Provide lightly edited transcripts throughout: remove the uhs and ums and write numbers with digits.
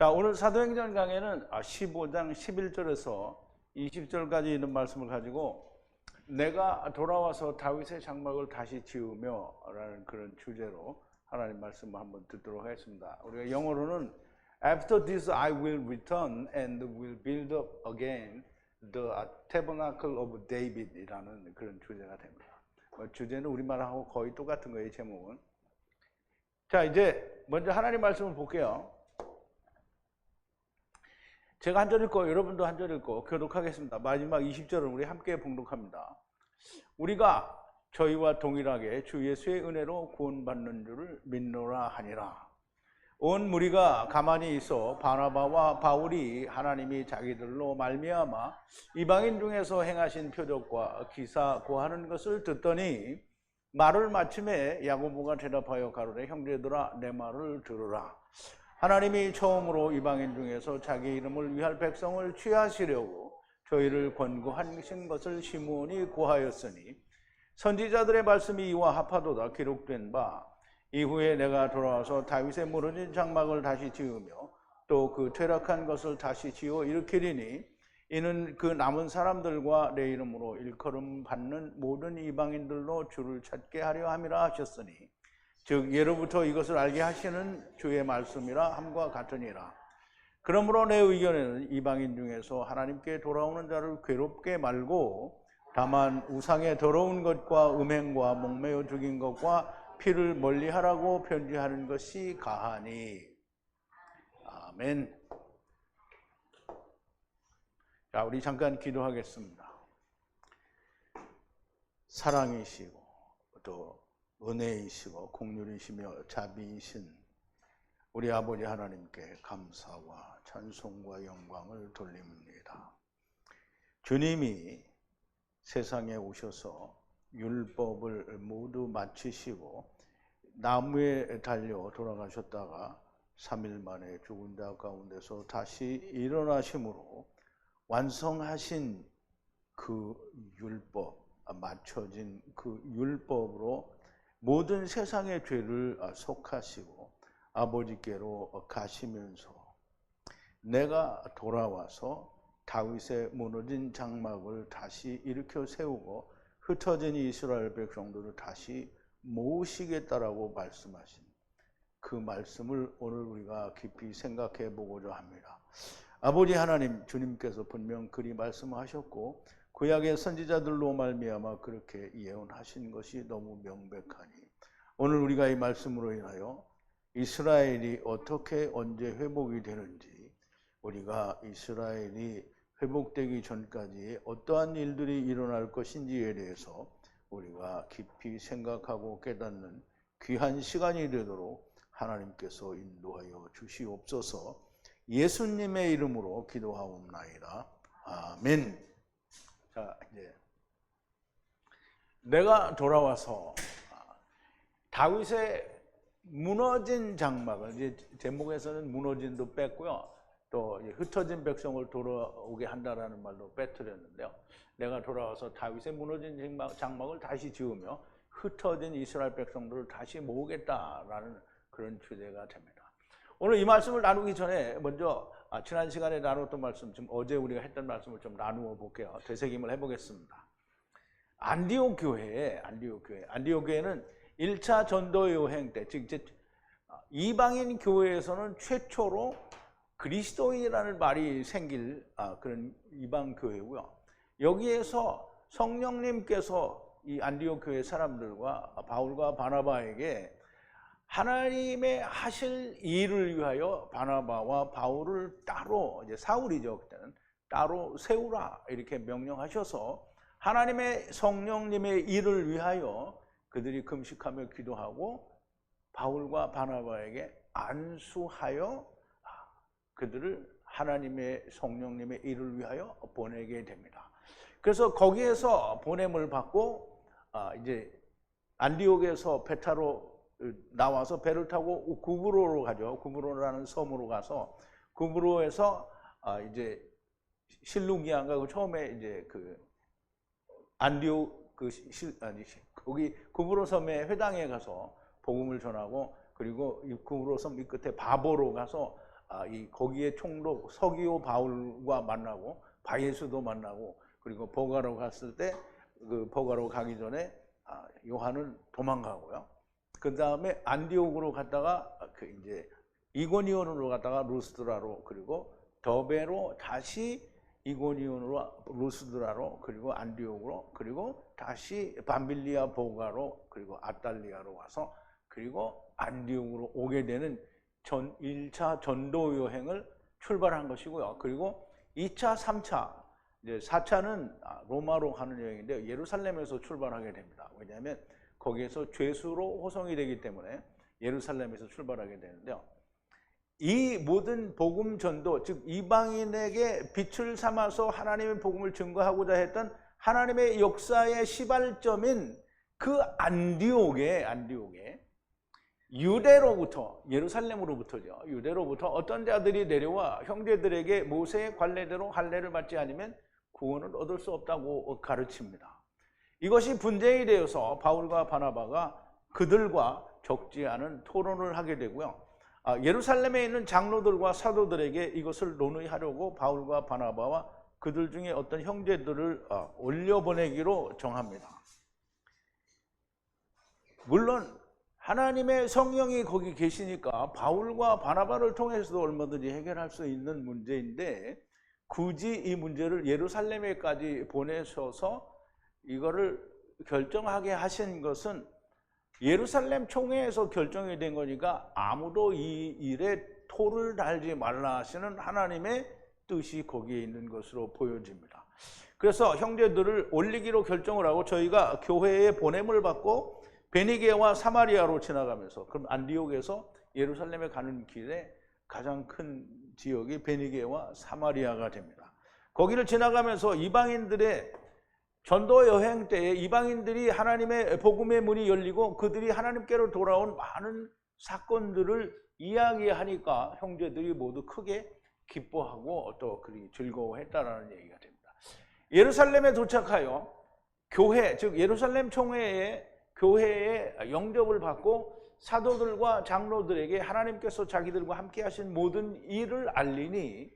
자, 오늘 사도행전 강해는 15장 11절에서 20절까지 있는 말씀을 가지고 내가 돌아와서 다윗의 장막을 다시 지으며 라는 그런 주제로 하나님 말씀을 한번 듣도록 하겠습니다. 우리가 영어로는 After this I will return and will build up again the tabernacle of David 이라는 그런 주제가 됩니다. 주제는 우리말하고 거의 똑같은 거예요, 제목은. 자, 이제 먼저 하나님 말씀을 볼게요. 제가 한 절 읽고 여러분도 한 절 읽고 교독하겠습니다. 마지막 20절을 우리 함께 봉독합니다. 우리가 저희와 동일하게 주 예수의 은혜로 구원받는 줄을 믿노라 하니라. 온 무리가 가만히 있어 바나바와 바울이 하나님이 자기들로 말미암아 이방인 중에서 행하신 표적과 기사 고하는 것을 듣더니 말을 마침에 야고보가 대답하여 가로되 형제들아 내 말을 들으라. 하나님이 처음으로 이방인 중에서 자기 이름을 위할 백성을 취하시려고 저희를 권고하신 것을 시므온이 고하였으니 선지자들의 말씀이 이와 합하도다 기록된 바 이후에 내가 돌아와서 다윗의 무너진 장막을 다시 지으며 또 그 퇴락한 것을 다시 지어 일으키리니 이는 그 남은 사람들과 내 이름으로 일컬음 받는 모든 이방인들로 주를 찾게 하려 함이라 하셨으니 즉 예로부터 이것을 알게 하시는 주의 말씀이라 함과 같으니라. 그러므로 내 의견에는 이방인 중에서 하나님께 돌아오는 자를 괴롭게 말고 다만 우상의 더러운 것과 음행과 목매어 죽인 것과 피를 멀리하라고 편지하는 것이 가하니. 아멘. 자, 우리 잠깐 기도하겠습니다. 사랑이시고 또 은혜이시고 긍휼이시며 자비이신 우리 아버지 하나님께 감사와 찬송과 영광을 돌립니다. 주님이 세상에 오셔서 율법을 모두 마치시고 나무에 달려 돌아가셨다가 3일 만에 죽은 자 가운데서 다시 일어나심으로 완성하신 그 율법, 맞춰진 그 율법으로 모든 세상의 죄를 속하시고 아버지께로 가시면서 내가 돌아와서 다윗의 무너진 장막을 다시 일으켜 세우고 흩어진 이스라엘 백성들을 다시 모으시겠다라고 말씀하신 그 말씀을 오늘 우리가 깊이 생각해 보고자 합니다. 아버지 하나님, 주님께서 분명 그리 말씀하셨고 구약의 선지자들로 말미암아 그렇게 예언하신 것이 너무 명백하니 오늘 우리가 이 말씀으로 인하여 이스라엘이 어떻게 언제 회복이 되는지 우리가 이스라엘이 회복되기 전까지 어떠한 일들이 일어날 것인지에 대해서 우리가 깊이 생각하고 깨닫는 귀한 시간이 되도록 하나님께서 인도하여 주시옵소서. 예수님의 이름으로 기도하옵나이다. 아멘. 자, 이제 내가 돌아와서 다윗의 무너진 장막을, 이제 제목에서는 무너진도 뺐고요. 또 흩어진 백성을 돌아오게 한다라는 말로 빼뜨렸는데요. 내가 돌아와서 다윗의 무너진 장막을 다시 지으며 흩어진 이스라엘 백성들을 다시 모으겠다라는 그런 주제가 됩니다. 오늘 이 말씀을 나누기 전에 먼저 지난 시간에 나눴던 말씀, 지금 어제 우리가 했던 말씀을 좀 나누어 볼게요. 되새김을 해보겠습니다. 안디옥 교회는 1차 전도 여행 때, 즉 이제 이방인 교회에서는 최초로 그리스도인이라는 말이 생길 그런 이방 교회고요. 여기에서 성령님께서 이 안디옥 교회 사람들과 바울과 바나바에게 하나님의 하실 일을 위하여 바나바와 바울을 따로, 이제 사울이죠, 그때는 따로 세우라 이렇게 명령하셔서 하나님의 성령님의 일을 위하여 그들이 금식하며 기도하고 바울과 바나바에게 안수하여 그들을 하나님의 성령님의 일을 위하여 보내게 됩니다. 그래서 거기에서 보냄을 받고 이제 안디옥에서 배 타러 나와서 배를 타고 구브로로 가죠. 구브로라는 섬으로 가서 구브로에서 이제 실루기아인가 처음에 이제 그 안디옥 거기 구브로 섬의 회당에 가서 복음을 전하고 그리고 구브로 섬 이 끝에 바보로 가서 거기에 총독 서기오 바울과 만나고 바예수도 만나고, 그리고 버가로 갔을 때 그 버가로 가기 전에 요한은 도망가고요. 그 다음에 안디옥으로 갔다가 이제 이고니온으로 갔다가 루스드라로, 그리고 더베로 다시 이고니온으로, 루스드라로, 그리고 안디옥으로, 그리고 다시 밤빌리아 보가로, 그리고 아달리아로 와서, 그리고 안디옥으로 오게 되는 1차 전도 여행을 출발한 것이고요. 그리고 2차, 3차, 이제 4차는 로마로 가는 여행인데 예루살렘에서 출발하게 됩니다. 왜냐하면 거기에서 죄수로 호송이 되기 때문에 예루살렘에서 출발하게 되는데요. 이 모든 복음 전도, 즉 이방인에게 빛을 삼아서 하나님의 복음을 증거하고자 했던 하나님의 역사의 시발점인 그 안디옥에 유대로부터, 예루살렘으로부터죠. 유대로부터 어떤 자들이 내려와 형제들에게 모세의 관례대로 할례를 받지 않으면 구원을 얻을 수 없다고 가르칩니다. 이것이 분쟁이 되어서 바울과 바나바가 그들과 적지 않은 토론을 하게 되고요. 예루살렘에 있는 장로들과 사도들에게 이것을 논의하려고 바울과 바나바와 그들 중에 어떤 형제들을 올려보내기로 정합니다. 물론 하나님의 성령이 거기 계시니까 바울과 바나바를 통해서도 얼마든지 해결할 수 있는 문제인데, 굳이 이 문제를 예루살렘에까지 보내셔서 이거를 결정하게 하신 것은 예루살렘 총회에서 결정이 된 거니까 아무도 이 일에 토를 달지 말라 하시는 하나님의 뜻이 거기에 있는 것으로 보여집니다. 그래서 형제들을 올리기로 결정을 하고 저희가 교회에 보냄을 받고 베니게와 사마리아로 지나가면서, 그럼 안디옥에서 예루살렘에 가는 길에 가장 큰 지역이 베니게와 사마리아가 됩니다. 거기를 지나가면서 이방인들의 전도 여행 때에 이방인들이 하나님의 복음의 문이 열리고 그들이 하나님께로 돌아온 많은 사건들을 이야기하니까 형제들이 모두 크게 기뻐하고 또 그리 즐거워했다라는 얘기가 됩니다. 예루살렘에 도착하여 교회, 즉 예루살렘 총회에 교회에 영접을 받고 사도들과 장로들에게 하나님께서 자기들과 함께 하신 모든 일을 알리니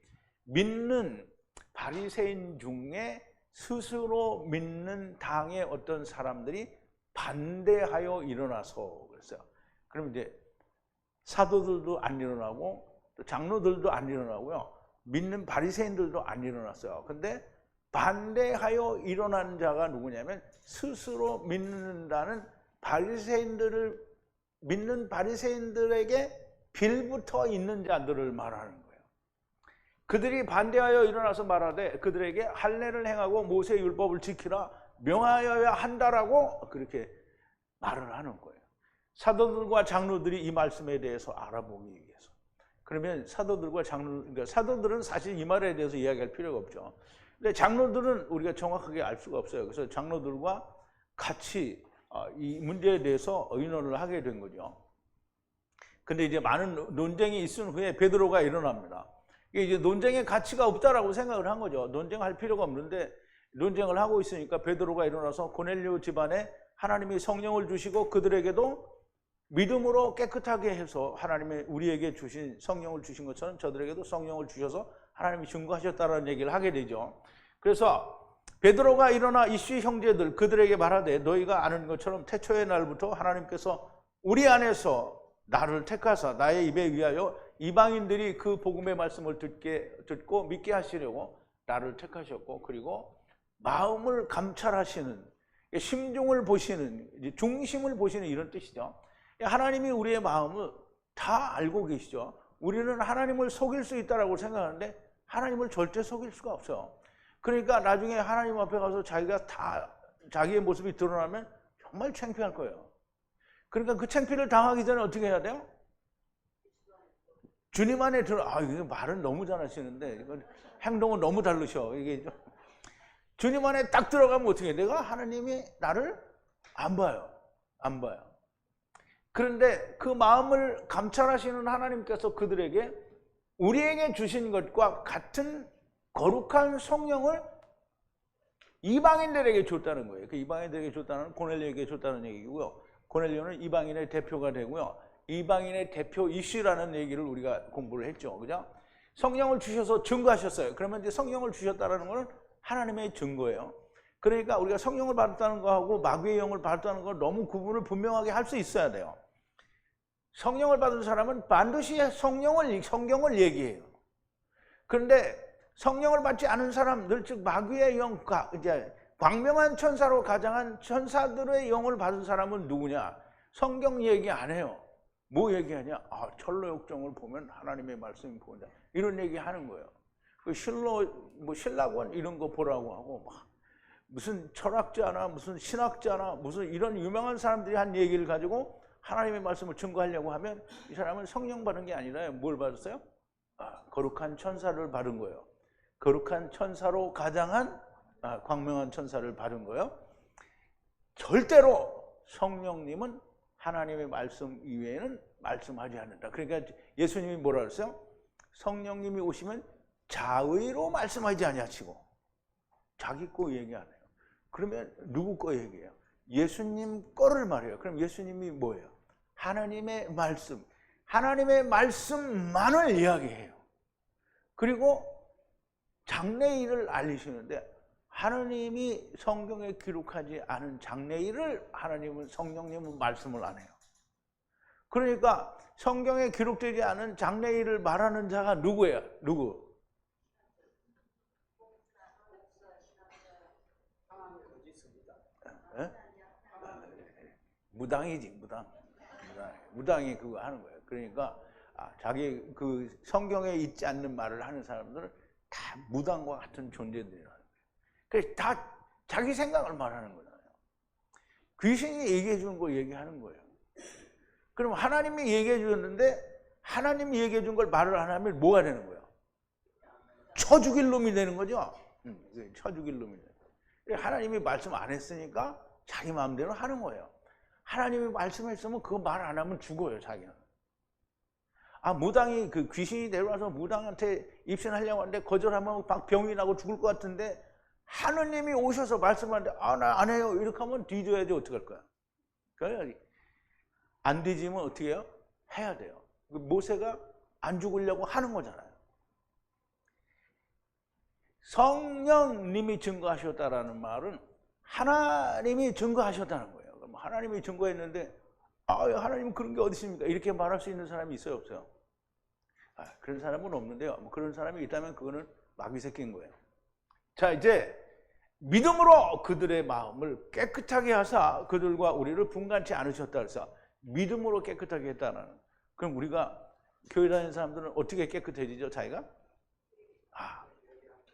믿는 바리새인 중에 스스로 믿는 당의 어떤 사람들이 반대하여 일어나서 그랬어요. 그럼 이제 사도들도 안 일어나고 또 장로들도 안 일어나고요. 믿는 바리새인들도 안 일어났어요. 근데 반대하여 일어난 자가 누구냐면 스스로 믿는다는 바리새인들을 믿는 바리새인들에게 빌붙어 있는 자들을 말하는 거예요. 그들이 반대하여 일어나서 말하되 그들에게 할례를 행하고 모세의 율법을 지키라 명하여야 한다라고 그렇게 말을 하는 거예요. 사도들과 장로들이 이 말씀에 대해서 알아보기 위해서. 그러면 사도들과 그러니까 사도들은 사실 이 말에 대해서 이야기할 필요가 없죠. 근데 장로들은 우리가 정확하게 알 수가 없어요. 그래서 장로들과 같이 이 문제에 대해서 의논을 하게 된 거죠. 근데 이제 많은 논쟁이 있은 후에 베드로가 일어납니다. 이게 이제 논쟁의 가치가 없다라고 생각을 한 거죠. 논쟁할 필요가 없는데 논쟁을 하고 있으니까 베드로가 일어나서 고넬료 집안에 하나님이 성령을 주시고 그들에게도 믿음으로 깨끗하게 해서 하나님이 우리에게 주신 성령을 주신 것처럼 저들에게도 성령을 주셔서 하나님이 증거하셨다는 얘기를 하게 되죠. 그래서 베드로가 일어나 이씨 형제들 그들에게 말하되 너희가 아는 것처럼 태초의 날부터 하나님께서 우리 안에서 나를 택하사 나의 입에 의하여 이방인들이 그 복음의 말씀을 듣고 믿게 하시려고 나를 택하셨고, 그리고 마음을 감찰하시는, 심중을 보시는, 중심을 보시는 이런 뜻이죠. 하나님이 우리의 마음을 다 알고 계시죠. 우리는 하나님을 속일 수 있다고 생각하는데 하나님을 절대 속일 수가 없어요. 그러니까 나중에 하나님 앞에 가서 자기가 다 자기의 모습이 드러나면 정말 창피할 거예요. 그러니까 그 창피를 당하기 전에 어떻게 해야 돼요? 주님 안에 이게 말은 너무 잘하시는데 행동은 너무 다르셔. 이게 주님 안에 딱 들어가면 어떻게 해요? 내가 하나님이 나를 안 봐요. 안 봐요. 그런데 그 마음을 감찰하시는 하나님께서 그들에게 우리에게 주신 것과 같은 거룩한 성령을 이방인들에게 줬다는 거예요. 그 이방인들에게 줬다는 고넬료에게 줬다는 얘기고요. 고넬료는 이방인의 대표가 되고요. 이방인의 대표 이슈라는 얘기를 우리가 공부를 했죠. 그죠? 성령을 주셔서 증거하셨어요. 그러면 이제 성령을 주셨다는 것은 하나님의 증거예요. 그러니까 우리가 성령을 받았다는 거하고 마귀의 영을 받았다는 걸 너무 구분을 분명하게 할 수 있어야 돼요. 성령을 받은 사람은 반드시 성경을 얘기해요. 그런데 성령을 받지 않은 사람들, 즉 마귀의 영, 이제 광명한 천사로 가장한 천사들의 영을 받은 사람은 누구냐? 성경 얘기 안 해요. 뭐 얘기하냐? 철로역정을 보면 하나님의 말씀이 보인다. 이런 얘기 하는 거예요. 신라권 이런 거 보라고 하고, 막 무슨 철학자나 무슨 신학자나 무슨 이런 유명한 사람들이 한 얘기를 가지고 하나님의 말씀을 증거하려고 하면 이 사람은 성령 받은 게 아니라 뭘 받았어요? 거룩한 천사를 받은 거예요. 거룩한 천사로 가장한 광명한 천사를 받은 거예요. 절대로 성령님은 하나님의 말씀 이외에는 말씀하지 않는다. 그러니까 예수님이 뭐라 그랬어요? 성령님이 오시면 자의로 말씀하지 아니하시고 자기 거 얘기 안 해요. 그러면 누구 거 얘기해요? 예수님 거를 말해요. 그럼 예수님이 뭐예요? 하나님의 말씀, 하나님의 말씀만을 이야기해요. 그리고 장래일을 알리시는데 하나님이 성경에 기록하지 않은 장래일을 하나님은, 성령님은 말씀을 안 해요. 그러니까 성경에 기록되지 않은 장래일을 말하는 자가 누구예요? 누구? 무당이지, 무당이 그거 하는 거예요. 그러니까 자기 그 성경에 있지 않는 말을 하는 사람들은 다 무당과 같은 존재들이라는 거예요. 그래서 다 자기 생각을 말하는 거잖아요. 귀신이 얘기해 주는 거 얘기하는 거예요. 그럼 하나님이 얘기해 주셨는데 하나님이 얘기해 준 걸 말을 안 하면 뭐가 되는 거예요? 쳐 죽일 놈이 되는 거죠. 쳐 죽일 놈이 되는 거예요. 하나님이 말씀 안 했으니까 자기 마음대로 하는 거예요. 하나님이 말씀했으면 그거 말 안 하면 죽어요, 자기는. 무당이 그 귀신이 내려와서 무당한테 입신하려고 하는데 거절하면 막 병이 나고 죽을 것 같은데 하느님이 오셔서 말씀하는데 나 안 해요. 이렇게 하면 뒤져야지 어떡할 거야. 그러니까 안 뒤지면 어떻게 해요? 해야 돼요. 모세가 안 죽으려고 하는 거잖아요. 성령님이 증거하셨다라는 말은 하나님이 증거하셨다는 거예요. 그럼 하나님이 증거했는데 하나님 그런 게 어디 있습니까? 이렇게 말할 수 있는 사람이 있어요, 없어요? 그런 사람은 없는데요. 그런 사람이 있다면 그거는 마귀 새끼인 거예요. 자, 이제 믿음으로 그들의 마음을 깨끗하게 하사 그들과 우리를 분간치 않으셨다 그래서 믿음으로 깨끗하게 했다는. 그럼 우리가 교회 다니는 사람들은 어떻게 깨끗해지죠, 자기가?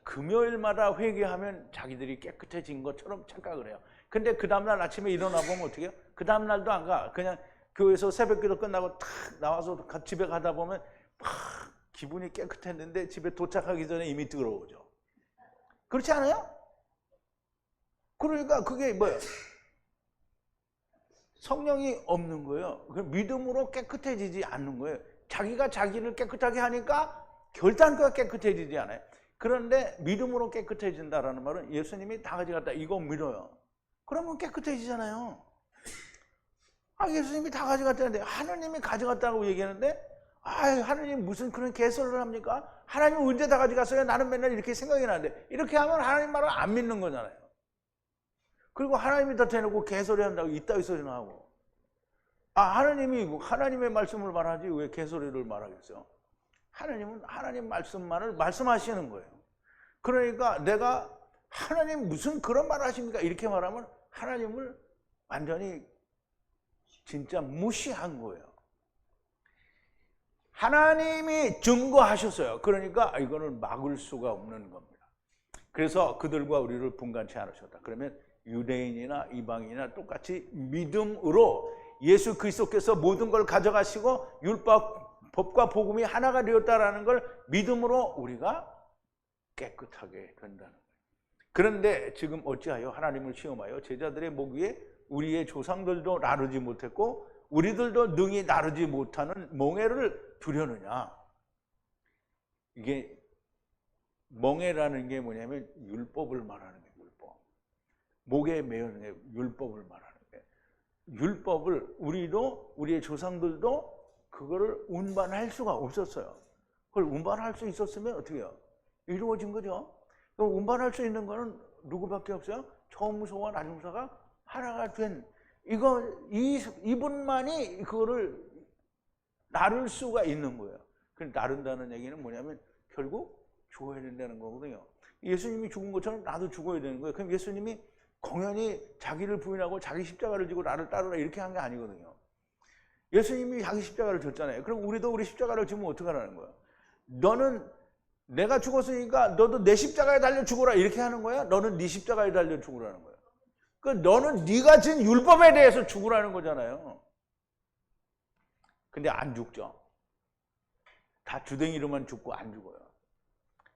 금요일마다 회개하면 자기들이 깨끗해진 것처럼 착각을 해요. 근데 그 다음날 아침에 일어나 보면 어떻게 해요? 그 다음날도 안 가. 그냥 교회에서 새벽기도 끝나고 탁 나와서 집에 가다 보면 막 기분이 깨끗했는데 집에 도착하기 전에 이미 더러워져. 그렇지 않아요? 그러니까 그게 뭐예요? 성령이 없는 거예요. 믿음으로 깨끗해지지 않는 거예요. 자기가 자기를 깨끗하게 하니까 결단과 깨끗해지지 않아요. 그런데 믿음으로 깨끗해진다라는 말은 예수님이 다 가져갔다. 이거 믿어요. 그러면 깨끗해지잖아요. 예수님이 다 가져갔다는데 하느님이 가져갔다고 얘기하는데 하느님 무슨 그런 개소리를 합니까? 하나님 언제 다 가져갔어요? 나는 맨날 이렇게 생각이 나는데 이렇게 하면 하나님 말을 안 믿는 거잖아요. 그리고 하나님이 다 대놓고 개소리 한다고 이따위 소리나 하고 하나님이 하나님의 말씀을 말하지 왜 개소리를 말하겠어요? 하나님은 하나님 말씀만을 말씀하시는 거예요. 그러니까 내가 하나님 무슨 그런 말 하십니까? 이렇게 말하면 하나님을 완전히 진짜 무시한 거예요. 하나님이 증거하셨어요. 그러니까 이거는 막을 수가 없는 겁니다. 그래서 그들과 우리를 분간치 않으셨다. 그러면 유대인이나 이방인이나 똑같이 믿음으로 예수 그리스도께서 모든 걸 가져가시고 율법, 법과 복음이 하나가 되었다라는 걸 믿음으로 우리가 깨끗하게 된다는 거예요. 그런데 지금 어찌하여 하나님을 시험하여 제자들의 목 위에 우리의 조상들도 나르지 못했고 우리들도 능히 나르지 못하는 멍에를 두려느냐. 이게 멍에라는 게 뭐냐면 율법을 말하는 게 율법. 목에 매는 게 율법을 말하는 게 율법을 우리도 우리의 조상들도 그거를 운반할 수가 없었어요. 그걸 운반할 수 있었으면 어떻게 해요? 이루어진 거죠. 그럼 운반할 수 있는 거는 누구밖에 없어요? 처무소와 나중사가 하나가 된 이분만이 그거를 나눌 수가 있는 거예요. 그 나른다는 얘기는 뭐냐면 결국 죽어야 된다는 거거든요. 예수님이 죽은 것처럼 나도 죽어야 되는 거예요. 그럼 예수님이 공연히 자기를 부인하고 자기 십자가를 지고 나를 따르라 이렇게 한 게 아니거든요. 예수님이 자기 십자가를 졌잖아요. 그럼 우리도 우리 십자가를 지면 어떡하라는 거야? 너는 내가 죽었으니까 너도 내 십자가에 달려 죽어라 이렇게 하는 거야? 너는 네 십자가에 달려 죽으라는 거야. 그 너는 네가 진 율법에 대해서 죽으라는 거잖아요. 근데 안 죽죠. 다 주댕이로만 죽고 안 죽어요.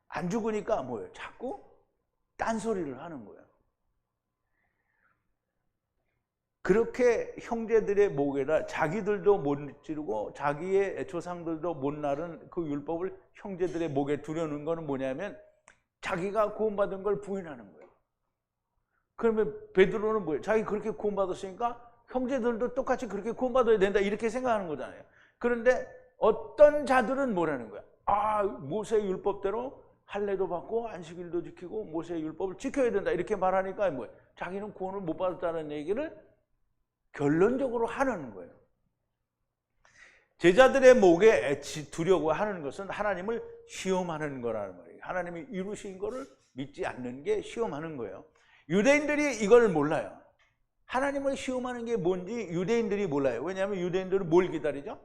안 죽으니까 뭐예요? 자꾸 딴소리를 하는 거예요. 그렇게 형제들의 목에다 자기들도 못 지르고 자기의 조상들도 못 나른 그 율법을 형제들의 목에 두려는 거는 뭐냐면 자기가 구원받은 걸 부인하는 거예요. 그러면 베드로는 뭐예요? 자기 그렇게 구원받았으니까 형제들도 똑같이 그렇게 구원받아야 된다 이렇게 생각하는 거잖아요. 그런데 어떤 자들은 뭐라는 거야? 아, 모세의 율법대로 할례도 받고 안식일도 지키고 모세의 율법을 지켜야 된다 이렇게 말하니까 뭐예요? 자기는 구원을 못 받았다는 얘기를 결론적으로 하는 거예요. 제자들의 목에 두려고 하는 것은 하나님을 시험하는 거라는 말이에요. 하나님이 이루신 거를 믿지 않는 게 시험하는 거예요. 유대인들이 이걸 몰라요. 하나님을 시험하는 게 뭔지 유대인들이 몰라요. 왜냐하면 유대인들은 뭘 기다리죠?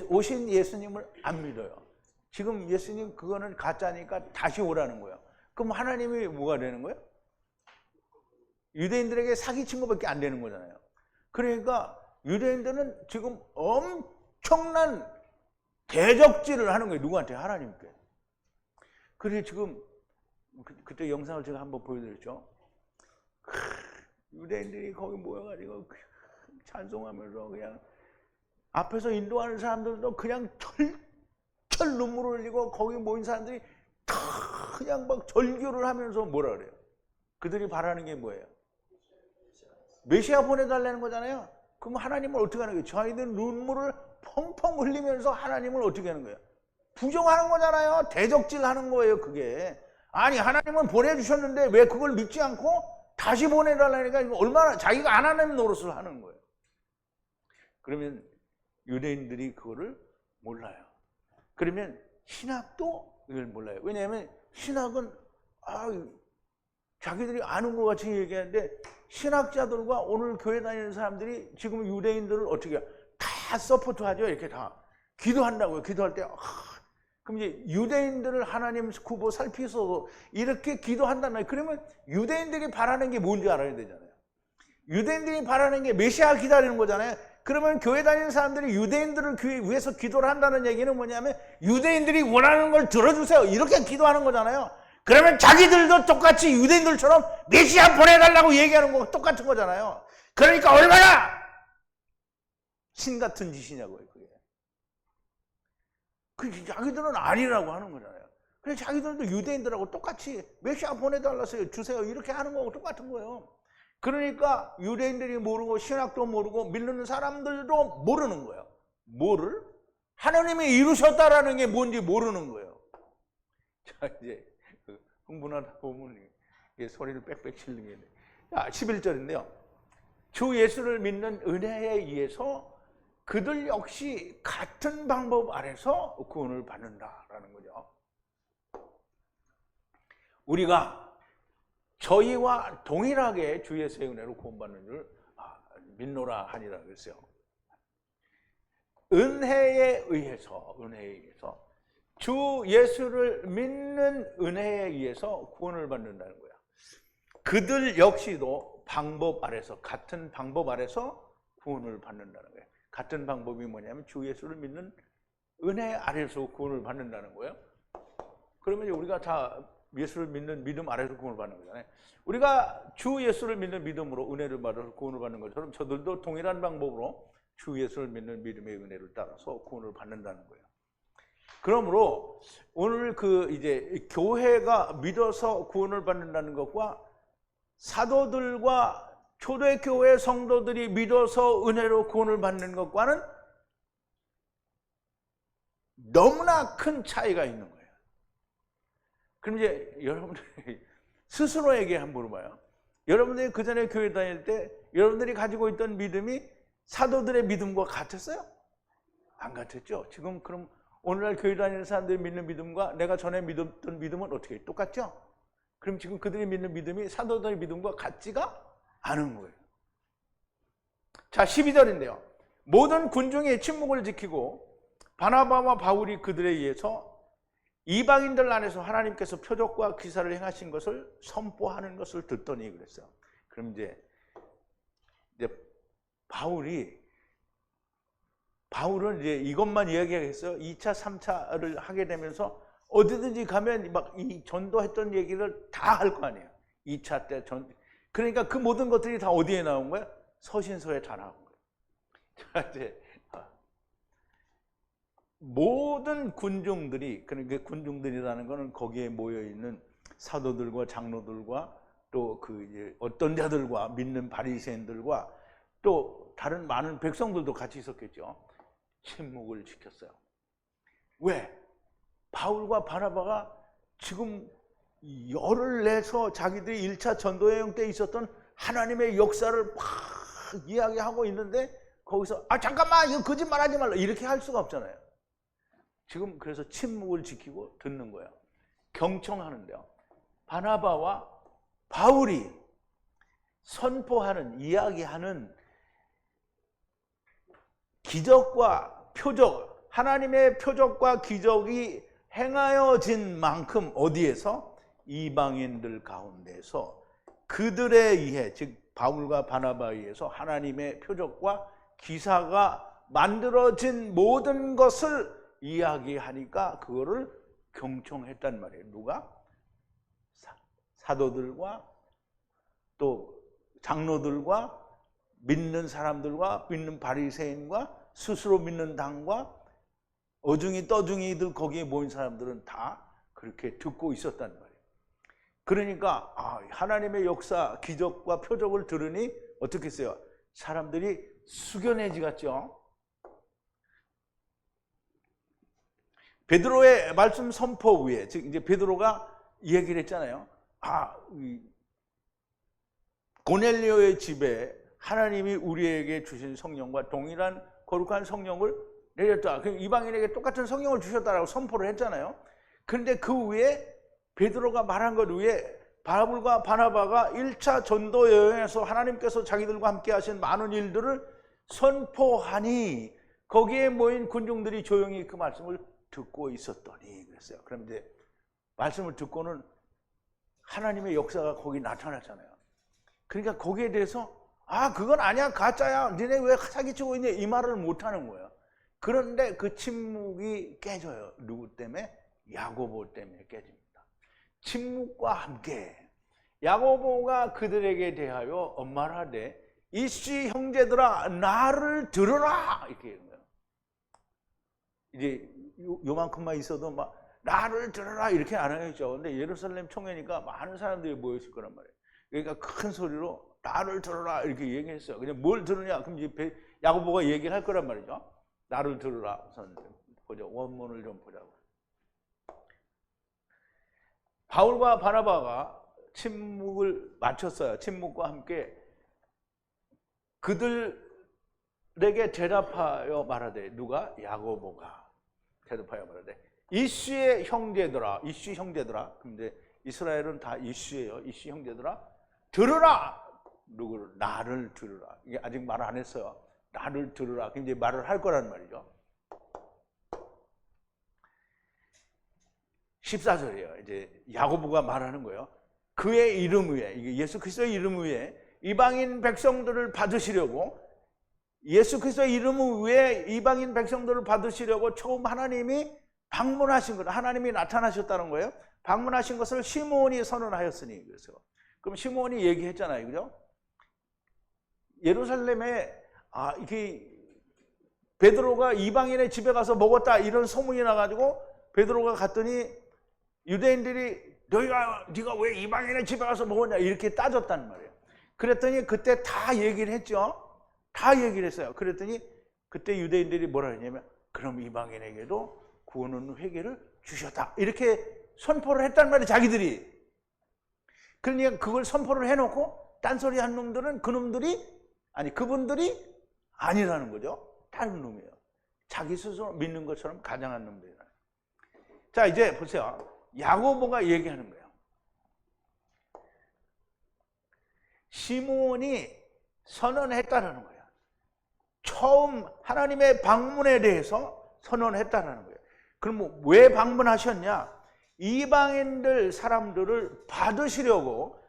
오신 예수님을 안 믿어요. 지금 예수님 그거는 가짜니까 다시 오라는 거예요. 그럼 하나님이 뭐가 되는 거예요? 유대인들에게 사기친 것밖에 안 되는 거잖아요. 그러니까 유대인들은 지금 엄청난 대적질을 하는 거예요. 누구한테? 하나님께. 그래서 지금 그때 영상을 제가 한번 보여드렸죠. 유대인들이 거기 모여가지고 찬송하면서 그냥 앞에서 인도하는 사람들도 그냥 철철 눈물을 흘리고 거기 모인 사람들이 다 그냥 막 절규를 하면서 뭐라 그래요? 그들이 바라는 게 뭐예요? 메시아 보내달라는 거잖아요. 그럼 하나님을 어떻게 하는 거예요? 저희들 눈물을 펑펑 흘리면서 하나님을 어떻게 하는 거예요? 부정하는 거잖아요. 대적질하는 거예요. 그게. 아니 하나님은 보내주셨는데 왜 그걸 믿지 않고 다시 보내달라니까 이거 얼마나 자기가 안 하는 노릇을 하는 거예요. 그러면 유대인들이 그거를 몰라요. 그러면 신학도 이걸 몰라요. 왜냐하면 신학은 자기들이 아는 것 같이 얘기하는데 신학자들과 오늘 교회 다니는 사람들이 지금 유대인들을 어떻게 해요? 다 서포트하죠. 이렇게 다 기도한다고요. 기도할 때 그럼 이제 유대인들을 하나님 후보 살피셔서 이렇게 기도한다는 그러면 유대인들이 바라는 게 뭔지 알아야 되잖아요. 유대인들이 바라는 게 메시아 기다리는 거잖아요. 그러면 교회 다니는 사람들이 유대인들을 위해서 기도를 한다는 얘기는 뭐냐면 유대인들이 원하는 걸 들어주세요. 이렇게 기도하는 거잖아요. 그러면 자기들도 똑같이 유대인들처럼 메시아 보내달라고 얘기하는 거 똑같은 거잖아요. 그러니까 얼마나 신 같은 짓이냐고요. 그게. 자기들은 아니라고 하는 거잖아요. 그래서 자기들도 유대인들하고 똑같이 메시아 보내달라서요. 주세요. 이렇게 하는 거하고 똑같은 거예요. 그러니까 유대인들이 모르고 신학도 모르고 믿는 사람들도 모르는 거예요. 뭐를? 하나님이 이루셨다라는 게 뭔지 모르는 거예요. 자, 이제 흥분하다 보면 소리를 빽빽 치는 게 있네요. 자, 11절인데요. 주 예수를 믿는 은혜에 의해서 그들 역시 같은 방법 아래서 구원을 받는다라는 거죠. 우리가 저희와 동일하게 주 예수의 은혜로 구원받는 줄 믿노라 하니라 그랬어요. 은혜에 의해서 주 예수를 믿는 은혜에 의해서 구원을 받는다는 거야. 그들 역시도 방법 아래서 같은 방법 아래서 구원을 받는다는 거예요. 같은 방법이 뭐냐면 주 예수를 믿는 은혜 아래서 구원을 받는다는 거예요. 그러면 이제 우리가 다 예수를 믿는 믿음 아래서 구원을 받는 거잖아요. 우리가 주 예수를 믿는 믿음으로 은혜를 받아서 구원을 받는 것처럼 저들도 동일한 방법으로 주 예수를 믿는 믿음의 은혜를 따라서 구원을 받는다는 거예요. 그러므로 오늘 이제 교회가 믿어서 구원을 받는다는 것과 사도들과 초대교회 성도들이 믿어서 은혜로 구원을 받는 것과는 너무나 큰 차이가 있는 거예요. 그럼 이제 여러분들이 스스로에게 한번 물어봐요. 여러분들이 그 전에 교회 다닐 때 여러분들이 가지고 있던 믿음이 사도들의 믿음과 같았어요? 안 같았죠? 지금 그럼 오늘날 교회 다니는 사람들이 믿는 믿음과 내가 전에 믿었던 믿음은 어떻게 똑같죠? 그럼 지금 그들이 믿는 믿음이 사도들의 믿음과 같지가 않은 거예요. 자, 12절인데요. 모든 군중이 침묵을 지키고 바나바와 바울이 그들에 의해서 이방인들 안에서 하나님께서 표적과 기사를 행하신 것을 선포하는 것을 듣더니 그랬어요. 그럼 이제 바울은 이제 이것만 이야기하겠어요. 2차, 3차를 하게 되면서 어디든지 가면 막 이 전도했던 얘기를 다 할 거 아니에요. 2차 때 그러니까 그 모든 것들이 다 어디에 나온 거예요? 서신서에 다 나온 거예요. 자, 이제 모든 군중들이, 그러니까 군중들이라는 것은 거기에 모여 있는 사도들과 장로들과 또 그 이제 어떤 자들과 믿는 바리새인들과 또 다른 많은 백성들도 같이 있었겠죠. 침묵을 지켰어요. 왜? 바울과 바나바가 지금 열을 내서 자기들이 1차 전도여행 때 있었던 하나님의 역사를 막 이야기하고 있는데 거기서 잠깐만 이거 거짓말하지 말라 이렇게 할 수가 없잖아요. 지금 그래서 침묵을 지키고 듣는 거예요. 경청하는데요. 바나바와 바울이 선포하는, 이야기하는 기적과 표적, 하나님의 표적과 기적이 행하여진 만큼 어디에서? 이방인들 가운데서 그들에 의해, 즉 바울과 바나바에 의해서 하나님의 표적과 기사가 만들어진 모든 것을 이야기하니까 그거를 경청했단 말이에요. 누가? 사도들과 또 장로들과 믿는 사람들과 믿는 바리새인과 스스로 믿는 당과 어중이 떠중이들 거기에 모인 사람들은 다 그렇게 듣고 있었단 말이에요. 그러니까 하나님의 역사, 기적과 표적을 들으니 어떻게 했어요? 사람들이 숙연해지겠죠. 베드로의 말씀 선포 후에, 즉 이제 베드로가 얘기를 했잖아요. 고넬료의 집에 하나님이 우리에게 주신 성령과 동일한 거룩한 성령을 내렸다. 이방인에게 똑같은 성령을 주셨다라고 선포를 했잖아요. 그런데 그 후에 베드로가 말한 것 후에 바울과 바나바가 1차 전도 여행에서 하나님께서 자기들과 함께 하신 많은 일들을 선포하니 거기에 모인 군중들이 조용히 그 말씀을 듣고 있었더니 그랬어요. 그럼 이제 말씀을 듣고는 하나님의 역사가 거기 나타났잖아요. 그러니까 거기에 대해서 그건 아니야, 가짜야, 니네 왜 사기치고 있냐 이 말을 못하는 거예요. 그런데 그 침묵이 깨져요. 누구 때문에? 야고보 때문에 깨집니다. 침묵과 함께 야고보가 그들에게 대하여 말하되 이씨 형제들아 나를 들으라 이렇게 얘기해요. 이제 요만큼만 있어도 막 나를 들으라 이렇게 안 하겠죠. 근데 예루살렘 총회니까 많은 사람들이 모였을 거란 말이에요. 그러니까 큰 소리로 나를 들으라 이렇게 얘기했어요. 그냥 뭘 들으냐? 그럼 이제 야고보가 얘기를 할 거란 말이죠. 나를 들으라. 우선 보자. 원문을 좀 보자고. 바울과 바나바가 침묵을 마쳤어요. 침묵과 함께 그들에게 대답하여 말하되 누가? 야고보가 대답하여 말하되 이씨의 형제들아, 이씨 형제들아. 근데 이스라엘은 다 이씨예요. 이씨 형제들아, 들으라. 누구를? 나를 들으라. 이게 아직 말 안 했어요. 나를 들으라. 이제 말을 할 거란 말이죠. 14절이에요. 이제 야고보가 말하는 거예요. 그의 이름 위에, 이게 예수 그리스도의 이름 위에 이방인 백성들을 받으시려고, 예수 그리스도의 이름 위에 이방인 백성들을 받으시려고 처음 하나님이 방문하신 거예요. 하나님이 나타나셨다는 거예요. 방문하신 것을 시므온이 선언하였으니. 그래서 그럼 시므온이 얘기했잖아요, 그죠? 예루살렘에 이게 베드로가 이방인의 집에 가서 먹었다 이런 소문이 나가지고 베드로가 갔더니 유대인들이 네가 왜 이방인의 집에 가서 먹었냐 이렇게 따졌단 말이에요. 그랬더니 그때 다 얘기를 했죠. 다 얘기를 했어요. 그랬더니 그때 유대인들이 뭐라 했냐면 그럼 이방인에게도 구원은 회개를 주셨다. 이렇게 선포를 했단 말이에요, 자기들이. 그러니까 그걸 선포를 해놓고 딴소리 한 놈들은 그분들이 아니라는 거죠. 다른 놈이에요. 자기 스스로 믿는 것처럼 가장한 놈들이라. 자, 이제 보세요. 야고보가 얘기하는 거예요. 시므온이 선언했다는 거예요. 처음 하나님의 방문에 대해서 선언했다는 거예요. 그럼 왜 방문하셨냐? 이방인들 사람들을 받으시려고,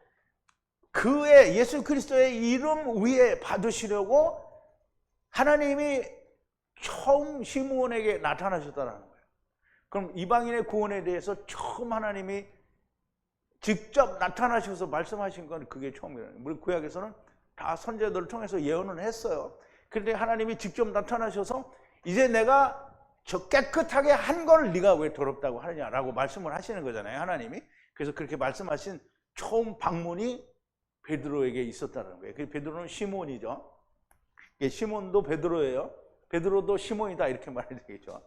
그의 예수 그리스도의 이름 위에 받으시려고 하나님이 처음 시므온에게 나타나셨다는 거예요. 그럼 이방인의 구원에 대해서 처음 하나님이 직접 나타나셔서 말씀하신 건 그게 처음이에요. 물론 구약에서는 다 선지자들을 통해서 예언을 했어요. 그런데 하나님이 직접 나타나셔서 이제 내가 저 깨끗하게 한 걸 네가 왜 더럽다고 하느냐라고 말씀을 하시는 거잖아요, 하나님이. 그래서 그렇게 말씀하신 처음 방문이 베드로에게 있었다는 거예요. 그 베드로는 시몬이죠. 시몬도 베드로예요. 베드로도 시몬이다, 이렇게 말해야 되겠죠.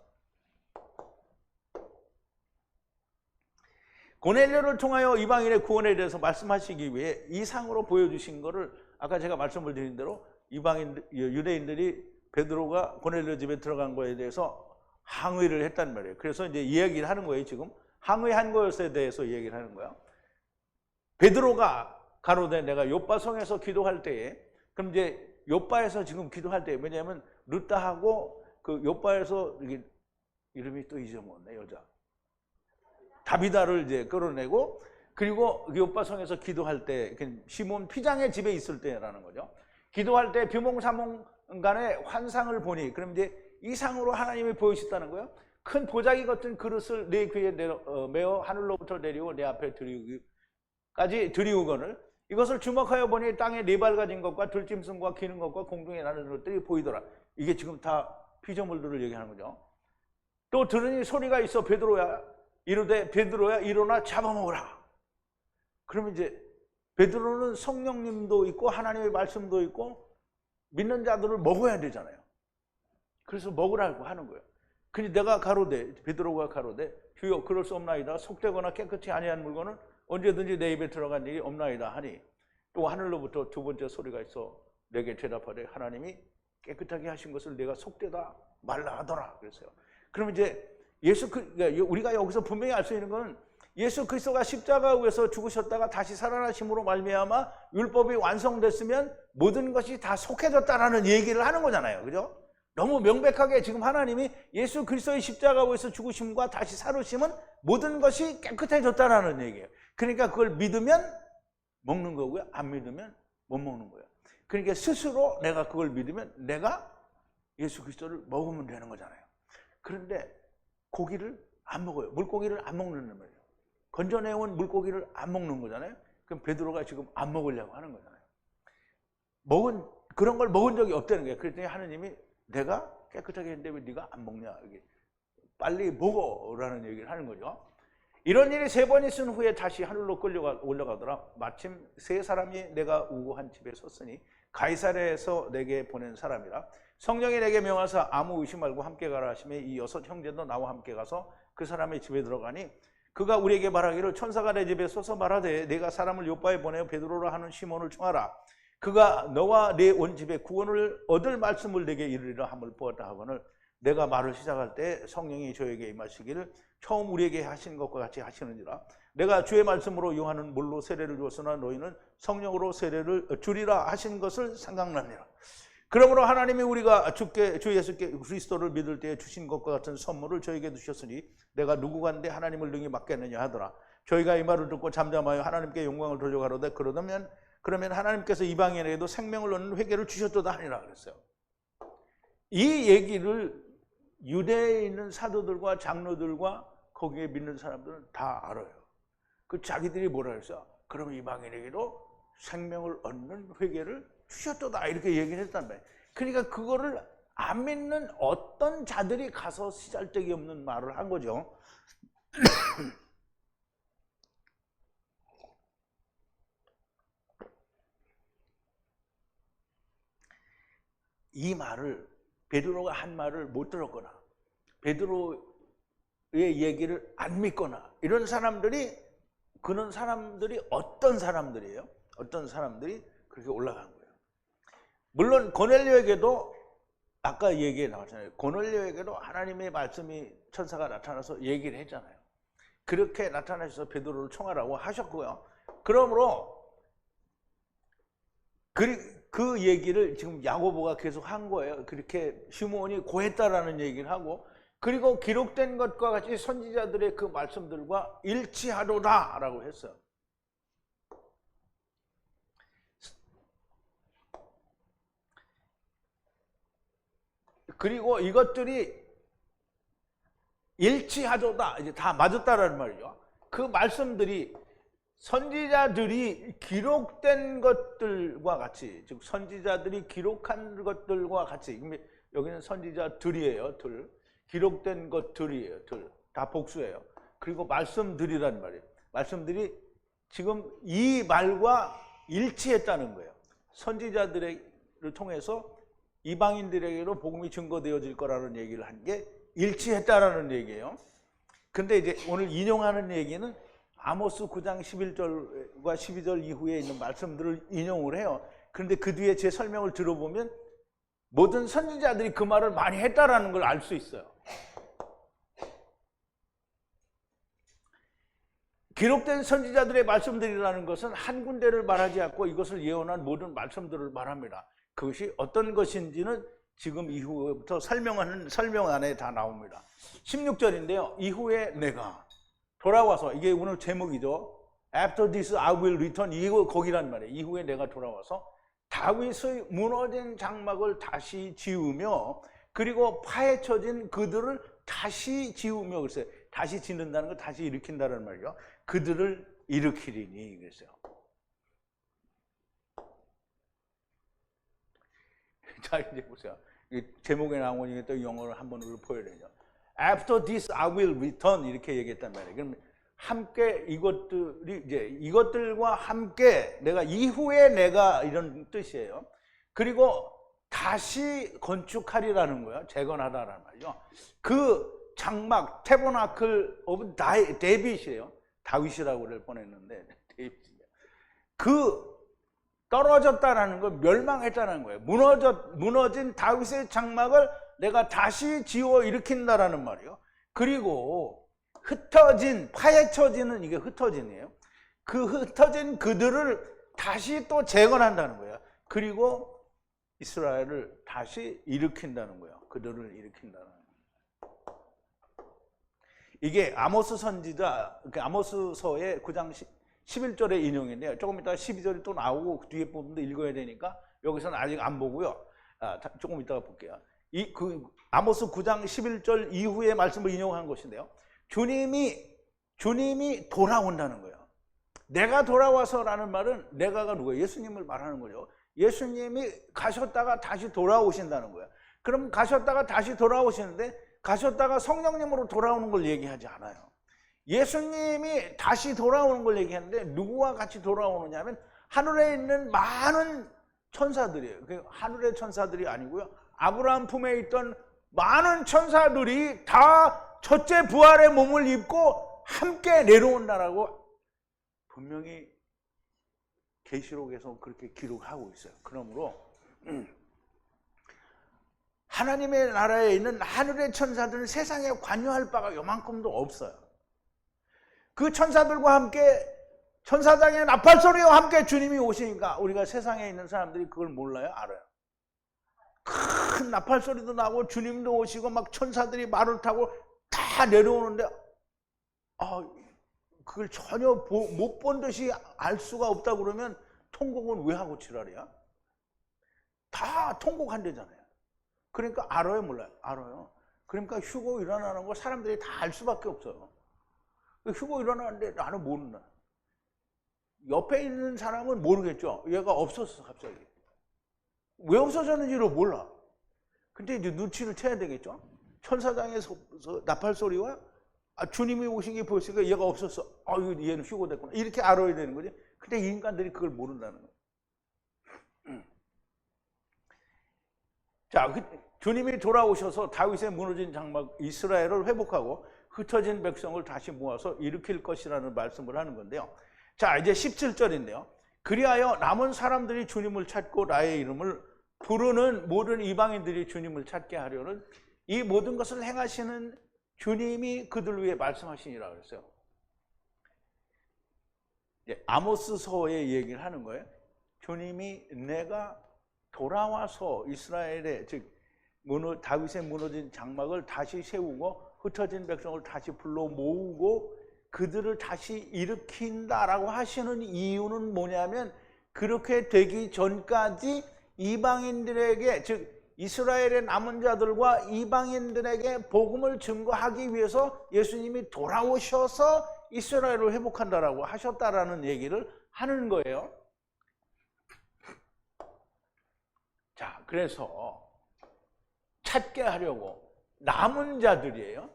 고넬료를 통하여 이방인의 구원에 대해서 말씀하시기 위해 이상으로 보여주신 거를 아까 제가 말씀을 드린 대로 유대인들이 베드로가 고넬료 집에 들어간 거에 대해서 항의를 했단 말이에요. 그래서 이제 이야기를 하는 거예요, 지금. 항의한 것에 대해서 이야기를 하는 거예요. 베드로가 가로되 내가 요바성에서 기도할 때에, 그럼 이제 요바에서 지금 기도할 때, 왜냐하면 르다하고 그 요바에서 이름이 또 잊어먹었네, 여자. 다비다를 이제 끌어내고, 그리고 요바성에서 기도할 때, 시몬 피장의 집에 있을 때라는 거죠. 기도할 때 비몽사몽간의 환상을 보니, 그럼 이제 이상으로 하나님이 보이셨다는 거예요. 큰 보자기 같은 그릇을 내 귀에 메어 하늘로부터 내리고 내 앞에 드리우거늘 이것을 주목하여 보니 땅에 네 발 가진 것과 들짐승과 기는 것과 공중에 나는 것들이 보이더라. 이게 지금 다 피조물들을 얘기하는 거죠. 또 들으니 소리가 있어 베드로야 이르되 베드로야 일어나 잡아먹으라. 그러면 이제 베드로는 성령님도 있고 하나님의 말씀도 있고 믿는 자들을 먹어야 되잖아요. 그래서 먹으라고 하는 거예요. 근데 내가 가로되, 베드로가 가로되 주여 그럴 수 없나이다. 속되거나 깨끗이 아니한 물건은 언제든지 내 입에 들어간 일이 없나이다 하니 또 하늘로부터 두 번째 소리가 있어 내게 대답하되 하나님이 깨끗하게 하신 것을 내가 속되다 말라 하더라 그랬어요. 그러면 이제 우리가 여기서 분명히 알 수 있는 건 예수 그리스도가 십자가 위에서 죽으셨다가 다시 살아나심으로 말미암아 율법이 완성됐으면 모든 것이 다 속해졌다라는 얘기를 하는 거잖아요. 그죠? 너무 명백하게 지금 하나님이 예수 그리스도의 십자가 위에서 죽으심과 다시 살으심은 모든 것이 깨끗해졌다라는 얘기예요. 그러니까 그걸 믿으면 먹는 거고요. 안 믿으면 못 먹는 거예요. 그러니까 스스로 내가 그걸 믿으면 내가 예수 그리스도를 먹으면 되는 거잖아요. 그런데 고기를 안 먹어요. 물고기를 안 먹는 거예요. 건져내온 물고기를 안 먹는 거잖아요. 그럼 베드로가 지금 안 먹으려고 하는 거잖아요. 그런 걸 먹은 적이 없다는 거예요. 그랬더니 하나님이 내가 깨끗하게 했는데 왜 네가 안 먹냐? 빨리 먹어라는 얘기를 하는 거죠. 이런 일이 3번 있은 후에 다시 하늘로 올라가더라. 마침 3사람이 내가 우고한 집에 섰으니 가이사랴에서 내게 보낸 사람이라. 성령이 내게 명하사 아무 의심 말고 함께 가라 하시매 이 6 형제도 나와 함께 가서 그 사람의 집에 들어가니 그가 우리에게 말하기를 천사가 내 집에 서서 말하되 내가 사람을 요바에 보내어 베드로라 하는 시몬을 청하라. 그가 너와 내 온 집에 구원을 얻을 말씀을 내게 이르리라 함을 보았다 하거늘 내가 말을 시작할 때 성령이 저에게 임하시기를 처음 우리에게 하신 것과 같이 하시는지라. 내가 주의 말씀으로 요한은 물로 세례를 주었으나 너희는 성령으로 세례를 주리라 하신 것을 생각나니라. 그러므로 하나님이 우리가 주 예수 그리스도를 믿을 때에 주신 것과 같은 선물을 저에게 주셨으니 내가 누구간데 하나님을 능히 맡겠느냐 하더라. 저희가 이 말을 듣고 잠잠하여 하나님께 영광을 돌려가로되 그러면 하나님께서 이방인에게도 생명을 얻는 회개를 주셨도다 하니라 그랬어요. 이 얘기를 유대에 있는 사도들과 장로들과 거기에 믿는 사람들은 다 알아요. 그 자기들이 뭐라 그랬어? 그러면 이방인에게도 생명을 얻는 회개를 주셨도다 이렇게 얘기를 했단 말이에요. 그러니까 그거를 안 믿는 어떤 자들이 가서 시잘데기 없는 말을 한 거죠. 이 말을 베드로가 한 말을 못 들었거나 베드로 얘기를 안 믿거나 이런 사람들이, 그런 사람들이 어떤 사람들이에요? 어떤 사람들이 그렇게 올라간 거예요. 물론 고넬료에게도 아까 얘기에 나왔잖아요. 고넬료에게도 하나님의 말씀이, 천사가 나타나서 얘기를 했잖아요. 그렇게 나타나셔서 베드로를 청하라고 하셨고요. 그러므로 그 얘기를 지금 야고보가 계속 한 거예요. 그렇게 시몬이 고했다라는 얘기를 하고, 그리고 기록된 것과 같이 선지자들의 그 말씀들과 일치하도다라고 했어요. 그리고 이것들이 일치하도다, 이제 다 맞았다라는 말이죠. 그 말씀들이 선지자들이 기록된 것들과 같이, 즉 선지자들이 기록한 것들과 같이, 여기는 선지자들이에요. 들, 기록된 것들이에요. 들, 다 복수예요. 그리고 말씀들이란 말이에요. 말씀들이 지금 이 말과 일치했다는 거예요. 선지자들을 통해서 이방인들에게로 복음이 증거되어질 거라는 얘기를 한 게 일치했다라는 얘기예요. 근데 이제 오늘 인용하는 얘기는 아모스 9장 11절과 12절 이후에 있는 말씀들을 인용을 해요. 그런데 그 뒤에 제 설명을 들어보면 모든 선지자들이 그 말을 많이 했다라는 걸 알 수 있어요. 기록된 선지자들의 말씀들이라는 것은 한 군데를 말하지 않고 이것을 예언한 모든 말씀들을 말합니다. 그것이 어떤 것인지는 지금 이후부터 설명 안에 다 나옵니다. 16절인데요. 이후에 내가 돌아와서, 이게 오늘 제목이죠. After this I will return. 이거 거기란 말이에요. 이후에 내가 돌아와서 다윗의 무너진 장막을 다시 지으며, 그리고 파헤쳐진 그들을 다시 지으며, 그랬어요. 다시 짓는다는 거, 다시 일으킨다는 말이죠. 그들을 일으키리니 그랬어요. 자, 이제 보세요. 제목에 나오는 또 영어를 한번 보여야 되죠. After this I will return 이렇게 얘기했단 말이에요. 그럼 함께 이것들이, 이제 이것들과 함께 내가, 이후에 내가, 이런 뜻이에요. 그리고 다시 건축하리라는 거예요. 재건하다라는 말이죠. 그 장막, 태버나클 오브 데빗이에요. 다윗이라고 그럴 뻔했는데 데빗이에요. 그 떨어졌다라는 거, 멸망했다는 거예요. 무너진 다윗의 장막을 내가 다시 지어 일으킨다라는 말이에요. 그리고 흩어진, 파헤쳐지는, 이게 흩어진이에요. 그 흩어진 그들을 다시 또 재건한다는 거예요. 그리고 이스라엘을 다시 일으킨다는 거예요. 그들을 일으킨다는 거예요. 이게 아모스 선지자, 아모스서의 9장 11절의 인용인데요. 조금 이따가 12절이 또 나오고 뒤에 부분도 읽어야 되니까 여기서는 아직 안 보고요. 조금 이따가 볼게요. 아모스 9장 11절 이후의 말씀을 인용한 것인데요. 주님이 돌아온다는 거예요. 내가 돌아와서라는 말은, 내가가 누구예요? 예수님을 말하는 거죠. 예수님이 가셨다가 다시 돌아오신다는 거예요. 그럼 가셨다가 다시 돌아오시는데, 가셨다가 성령님으로 돌아오는 걸 얘기하지 않아요. 예수님이 다시 돌아오는 걸 얘기하는데, 누구와 같이 돌아오느냐 하면 하늘에 있는 많은 천사들이에요. 하늘의 천사들이 아니고요, 아브라함 품에 있던 많은 천사들이 다 첫째 부활의 몸을 입고 함께 내려온다라고 분명히 계시록에서 그렇게 기록하고 있어요. 그러므로 하나님의 나라에 있는 하늘의 천사들은 세상에 관여할 바가 요만큼도 없어요. 그 천사들과 함께, 천사장의 나팔소리와 함께 주님이 오시니까 우리가 세상에 있는 사람들이 그걸 몰라요? 알아요. 큰 나팔소리도 나고 주님도 오시고 막 천사들이 말을 타고 다 내려오는데, 그걸 전혀 못 본 듯이 알 수가 없다 그러면 통곡은 왜 하고 지랄이야? 다 통곡한대잖아요. 그러니까 알아요, 몰라요? 알아요. 그러니까 휴고 일어나는 거 사람들이 다 알 수밖에 없어요. 휴고 일어나는데 나는 모른다. 옆에 있는 사람은 모르겠죠. 얘가 없었어, 갑자기. 왜 없어졌는지를 몰라. 근데 이제 눈치를 채야 되겠죠. 천사장에서 나팔 소리와 주님이 오신 게 보였으니까 얘가 없었어. 얘는 휴고 됐구나. 이렇게 알아야 되는 거지. 근데 인간들이 그걸 모른다는 거예요. 자, 주님이 돌아오셔서 다윗의 무너진 장막 이스라엘을 회복하고, 흩어진 백성을 다시 모아서 일으킬 것이라는 말씀을 하는 건데요. 자, 이제 17절인데요. 그리하여 남은 사람들이 주님을 찾고 나의 이름을 부르는 모든 이방인들이 주님을 찾게 하려는 이 모든 것을 행하시는 주님이 그들 위해 말씀하시니라 그랬어요. 아모스서의 얘기를 하는 거예요. 주님이 내가 돌아와서 이스라엘의 즉 다윗의 무너진 장막을 다시 세우고 흩어진 백성을 다시 불러 모으고 그들을 다시 일으킨다라고 하시는 이유는 뭐냐면 그렇게 되기 전까지 이방인들에게 즉 이스라엘의 남은 자들과 이방인들에게 복음을 증거하기 위해서 예수님이 돌아오셔서 이스라엘을 회복한다라고 하셨다라는 얘기를 하는 거예요. 자, 그래서 찾게 하려고 남은 자들이에요.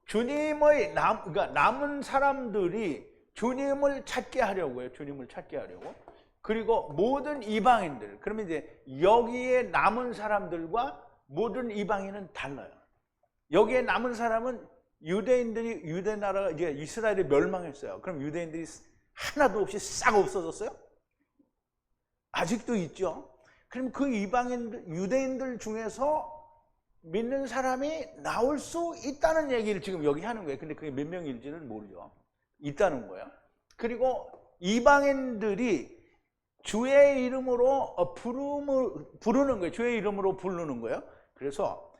주님의 그러니까 남은 사람들이 주님을 찾게 하려고요. 주님을 찾게 하려고. 그리고 모든 이방인들. 그러면 이제 여기에 남은 사람들과 모든 이방인은 달라요. 여기에 남은 사람은 유대인들이 유대 나라가 이제 이스라엘이 멸망했어요. 그럼 유대인들이 하나도 없이 싹 없어졌어요? 아직도 있죠. 그럼 그 이방인들 유대인들 중에서 믿는 사람이 나올 수 있다는 얘기를 지금 여기 하는 거예요. 근데 그게 몇 명인지는 모르죠. 있다는 거예요. 그리고 이방인들이 주의 이름으로 부르는 거예요. 주의 이름으로 부르는 거예요. 그래서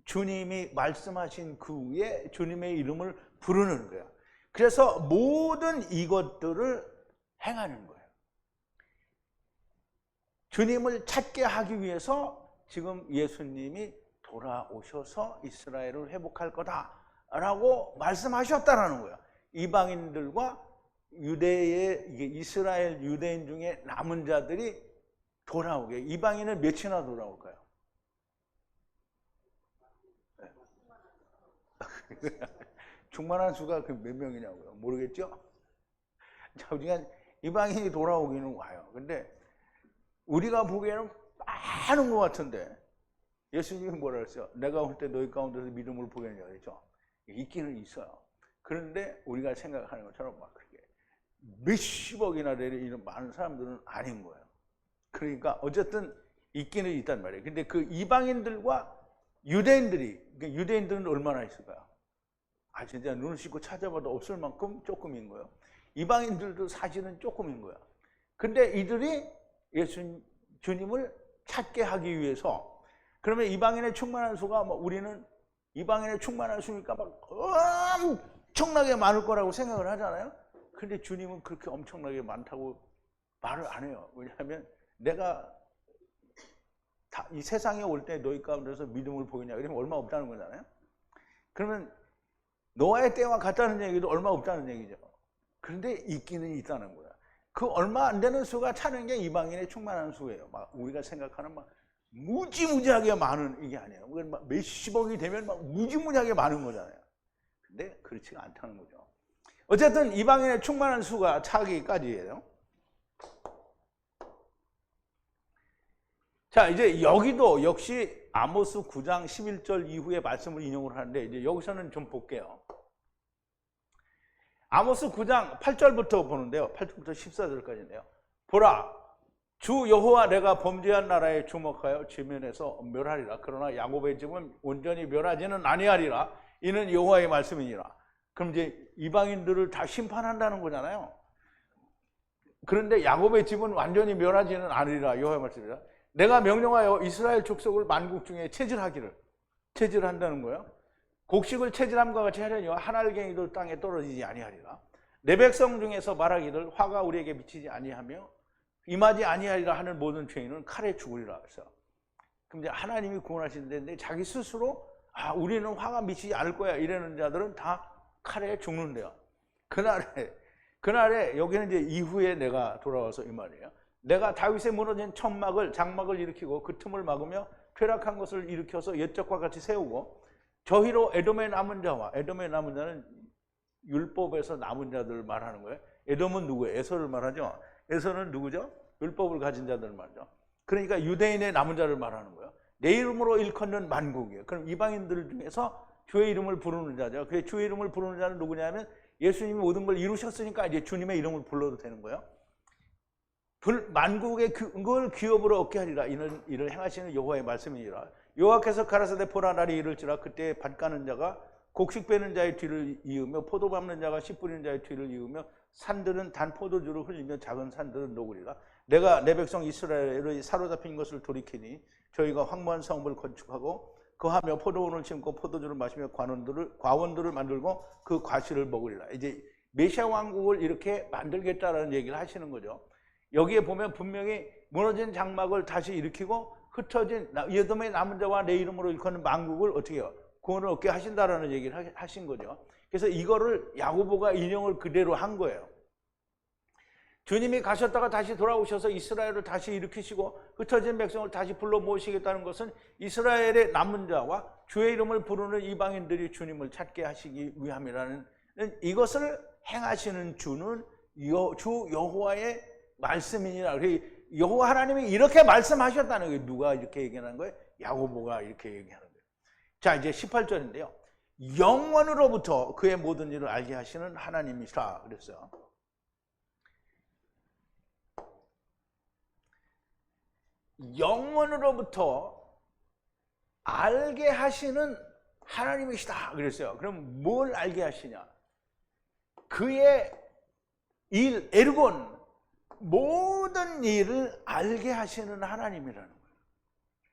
주님이 말씀하신 그 후에 주님의 이름을 부르는 거예요. 그래서 모든 이것들을 행하는 거예요. 주님을 찾게 하기 위해서 지금 예수님이 돌아오셔서 이스라엘을 회복할 거다라고 말씀하셨다라는 거예요. 이방인들과 유대의 이스라엘 유대인 중에 남은 자들이 돌아오게. 이방인은 몇이나 돌아올까요? 충만한 수가 그 몇 명이냐고요? 모르겠죠? 자, 우리가 이방인이 돌아오기는 와요. 근데 우리가 보기에는 많은 것 같은데 예수님이 뭐라 그랬어요? 내가 올 때 너희 가운데서 믿음을 보겠냐 그랬죠? 있기는 있어요. 그런데 우리가 생각하는 것처럼 막 그렇게 몇십억이나 되는 이런 많은 사람들은 아닌 거예요. 그러니까 어쨌든 있기는 있단 말이에요. 근데 그 이방인들과 유대인들이, 그러니까 유대인들은 얼마나 있을까요? 아, 진짜 눈을 씻고 찾아봐도 없을 만큼 조금인 거예요. 이방인들도 사실은 조금인 거예요. 근데 이들이 주님을 찾게 하기 위해서, 그러면 이방인의 충만한 수가 우리는 이방인의 충만한 수니까 막 엄청나게 많을 거라고 생각을 하잖아요. 근데 주님은 그렇게 엄청나게 많다고 말을 안 해요. 왜냐하면 내가 이 세상에 올 때 너희 가운데서 믿음을 보이냐 그러면 얼마 없다는 거잖아요. 그러면 노아의 때와 같다는 얘기도 얼마 없다는 얘기죠. 그런데 있기는 있다는 거야. 그 얼마 안 되는 수가 차는 게 이방인의 충만한 수예요. 막 우리가 생각하는 막 무지무지하게 많은 이게 아니에요. 막 몇십억이 되면 막 무지무지하게 많은 거잖아요. 근데 그렇지가 않다는 거죠. 어쨌든 이방인의 충만한 수가 차기까지예요. 자, 이제 여기도 역시 아모스 9장 11절 이후의 말씀을 인용을 하는데 이제 여기서는 좀 볼게요. 아모스 9장 8절부터 보는데요. 8절부터 14절까지인데요. 보라, 주 여호와 내가 범죄한 나라에 주목하여 지면에서 멸하리라. 그러나 야곱의 집은 온전히 멸하지는 아니하리라. 이는 여호와의 말씀이니라. 그럼 이제 이방인들을 다 심판한다는 거잖아요. 그런데 야곱의 집은 완전히 멸하지는 않으리라. 여호와의 말씀이니라. 내가 명령하여 이스라엘 족속을 만국 중에 체질한다는 거예요. 곡식을 체질함과 같이 하려니와 한 알갱이도 땅에 떨어지지 아니하리라. 내 백성 중에서 말하기를 화가 우리에게 미치지 아니하며 임하지 아니하리라 하는 모든 죄인은 칼에 죽으리라. 그래서 그럼 이제 하나님이 구원하시는데 자기 스스로 우리는 화가 미치지 않을 거야 이러는 자들은 다 칼에 죽는데요. 그날에 여기는 이제 이후에 내가 돌아와서 이 말이에요. 내가 다윗의 무너진 장막을 일으키고 그 틈을 막으며 퇴락한 것을 일으켜서 옛적과 같이 세우고 저희로 에돔의 남은 자와, 에돔의 남은 자는 율법에서 남은 자들 말하는 거예요. 에돔은 누구예요? 에서를 말하죠. 에서는 누구죠? 율법을 가진 자들 말이죠. 그러니까 유대인의 남은 자를 말하는 거예요. 내 이름으로 일컫는 만국이에요. 그럼 이방인들 중에서 주의 이름을 부르는 자죠. 그 주의 이름을 부르는 자는 누구냐면 예수님이 모든 걸 이루셨으니까 이제 주님의 이름을 불러도 되는 거예요. 만국의 그걸 기업으로 얻게 하리라. 이는 이를 행하시는 여호와의 말씀이니라. 여호와께서 가라사대 보라 날이 이를지라. 그때 밭 가는 자가 곡식 빼는 자의 뒤를 이으며 포도 밟는 자가 씨 뿌리는 자의 뒤를 이으며 산들은 단 포도주를 흘리며 작은 산들은 녹으리라. 내가 내 백성 이스라엘의 사로잡힌 것을 돌이키니 저희가 황무한 성읍을 건축하고 거하며 포도원을 심고 포도주를 마시며 과원들을 만들고 그 과실을 먹으리라. 이제 메시아 왕국을 이렇게 만들겠다라는 얘기를 하시는 거죠. 여기에 보면 분명히 무너진 장막을 다시 일으키고 흩어진 에돔의 남은 자와 내 이름으로 일컫는 만국을 어떻게 해요? 구원을 얻게 하신다라는 얘기를 하신 거죠. 그래서 이거를 야고보가 인용을 그대로 한 거예요. 주님이 가셨다가 다시 돌아오셔서 이스라엘을 다시 일으키시고 흩어진 백성을 다시 불러 모으시겠다는 것은 이스라엘의 남은 자와 주의 이름을 부르는 이방인들이 주님을 찾게 하시기 위함이라는, 이것을 행하시는 주는 주 여호와의 말씀이니라. 여호와 하나님이 이렇게 말씀하셨다는 거예요. 누가 이렇게 얘기하는 거예요? 야고보가 이렇게 얘기하는 거예요. 자, 이제 18절인데요. 영원으로부터 그의 모든 일을 알게 하시는 하나님이시라 그랬어요. 영원으로부터 알게 하시는 하나님이시다 그랬어요. 그럼 뭘 알게 하시냐? 그의 일, 에르곤, 모든 일을 알게 하시는 하나님이라는 거예요.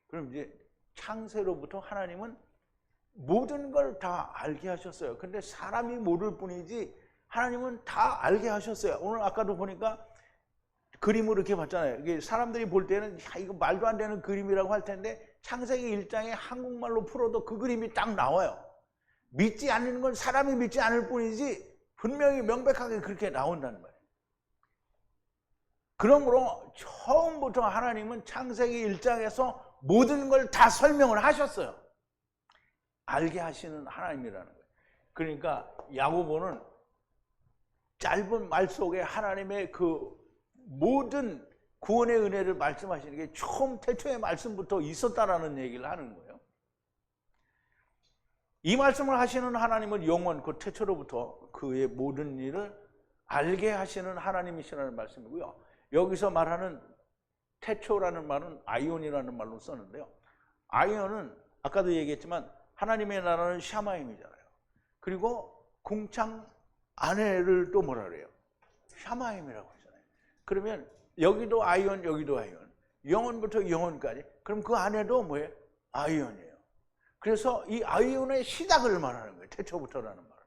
그럼 이제 창세로부터 하나님은 모든 걸 다 알게 하셨어요. 근데 사람이 모를 뿐이지 하나님은 다 알게 하셨어요. 오늘 아까도 보니까 그림을 이렇게 봤잖아요. 이게 사람들이 볼 때는 이거 말도 안 되는 그림이라고 할 텐데 창세기 1장에 한국말로 풀어도 그 그림이 딱 나와요. 믿지 않는 건 사람이 믿지 않을 뿐이지 분명히 명백하게 그렇게 나온다는 거예요. 그러므로 처음부터 하나님은 창세기 1장에서 모든 걸 다 설명을 하셨어요. 알게 하시는 하나님이라는 거예요. 그러니까 야고보는 짧은 말 속에 하나님의 그 모든 구원의 은혜를 말씀하시는 게 처음 태초의 말씀부터 있었다라는 얘기를 하는 거예요. 이 말씀을 하시는 하나님은 영원 그 태초로부터 그의 모든 일을 알게 하시는 하나님이시라는 말씀이고요. 여기서 말하는 태초라는 말은 아이온이라는 말로 썼는데요. 아이온은 아까도 얘기했지만 하나님의 나라는 샤마임이잖아요. 그리고 궁창 안에를 또 뭐라 그래요? 샤마임이라고 하잖아요. 그러면 여기도 아이온, 여기도 아이온, 영원부터 영원까지. 그럼 그 안에도 뭐예요? 아이온이에요. 그래서 이 아이온의 시작을 말하는 거예요. 태초부터라는 말.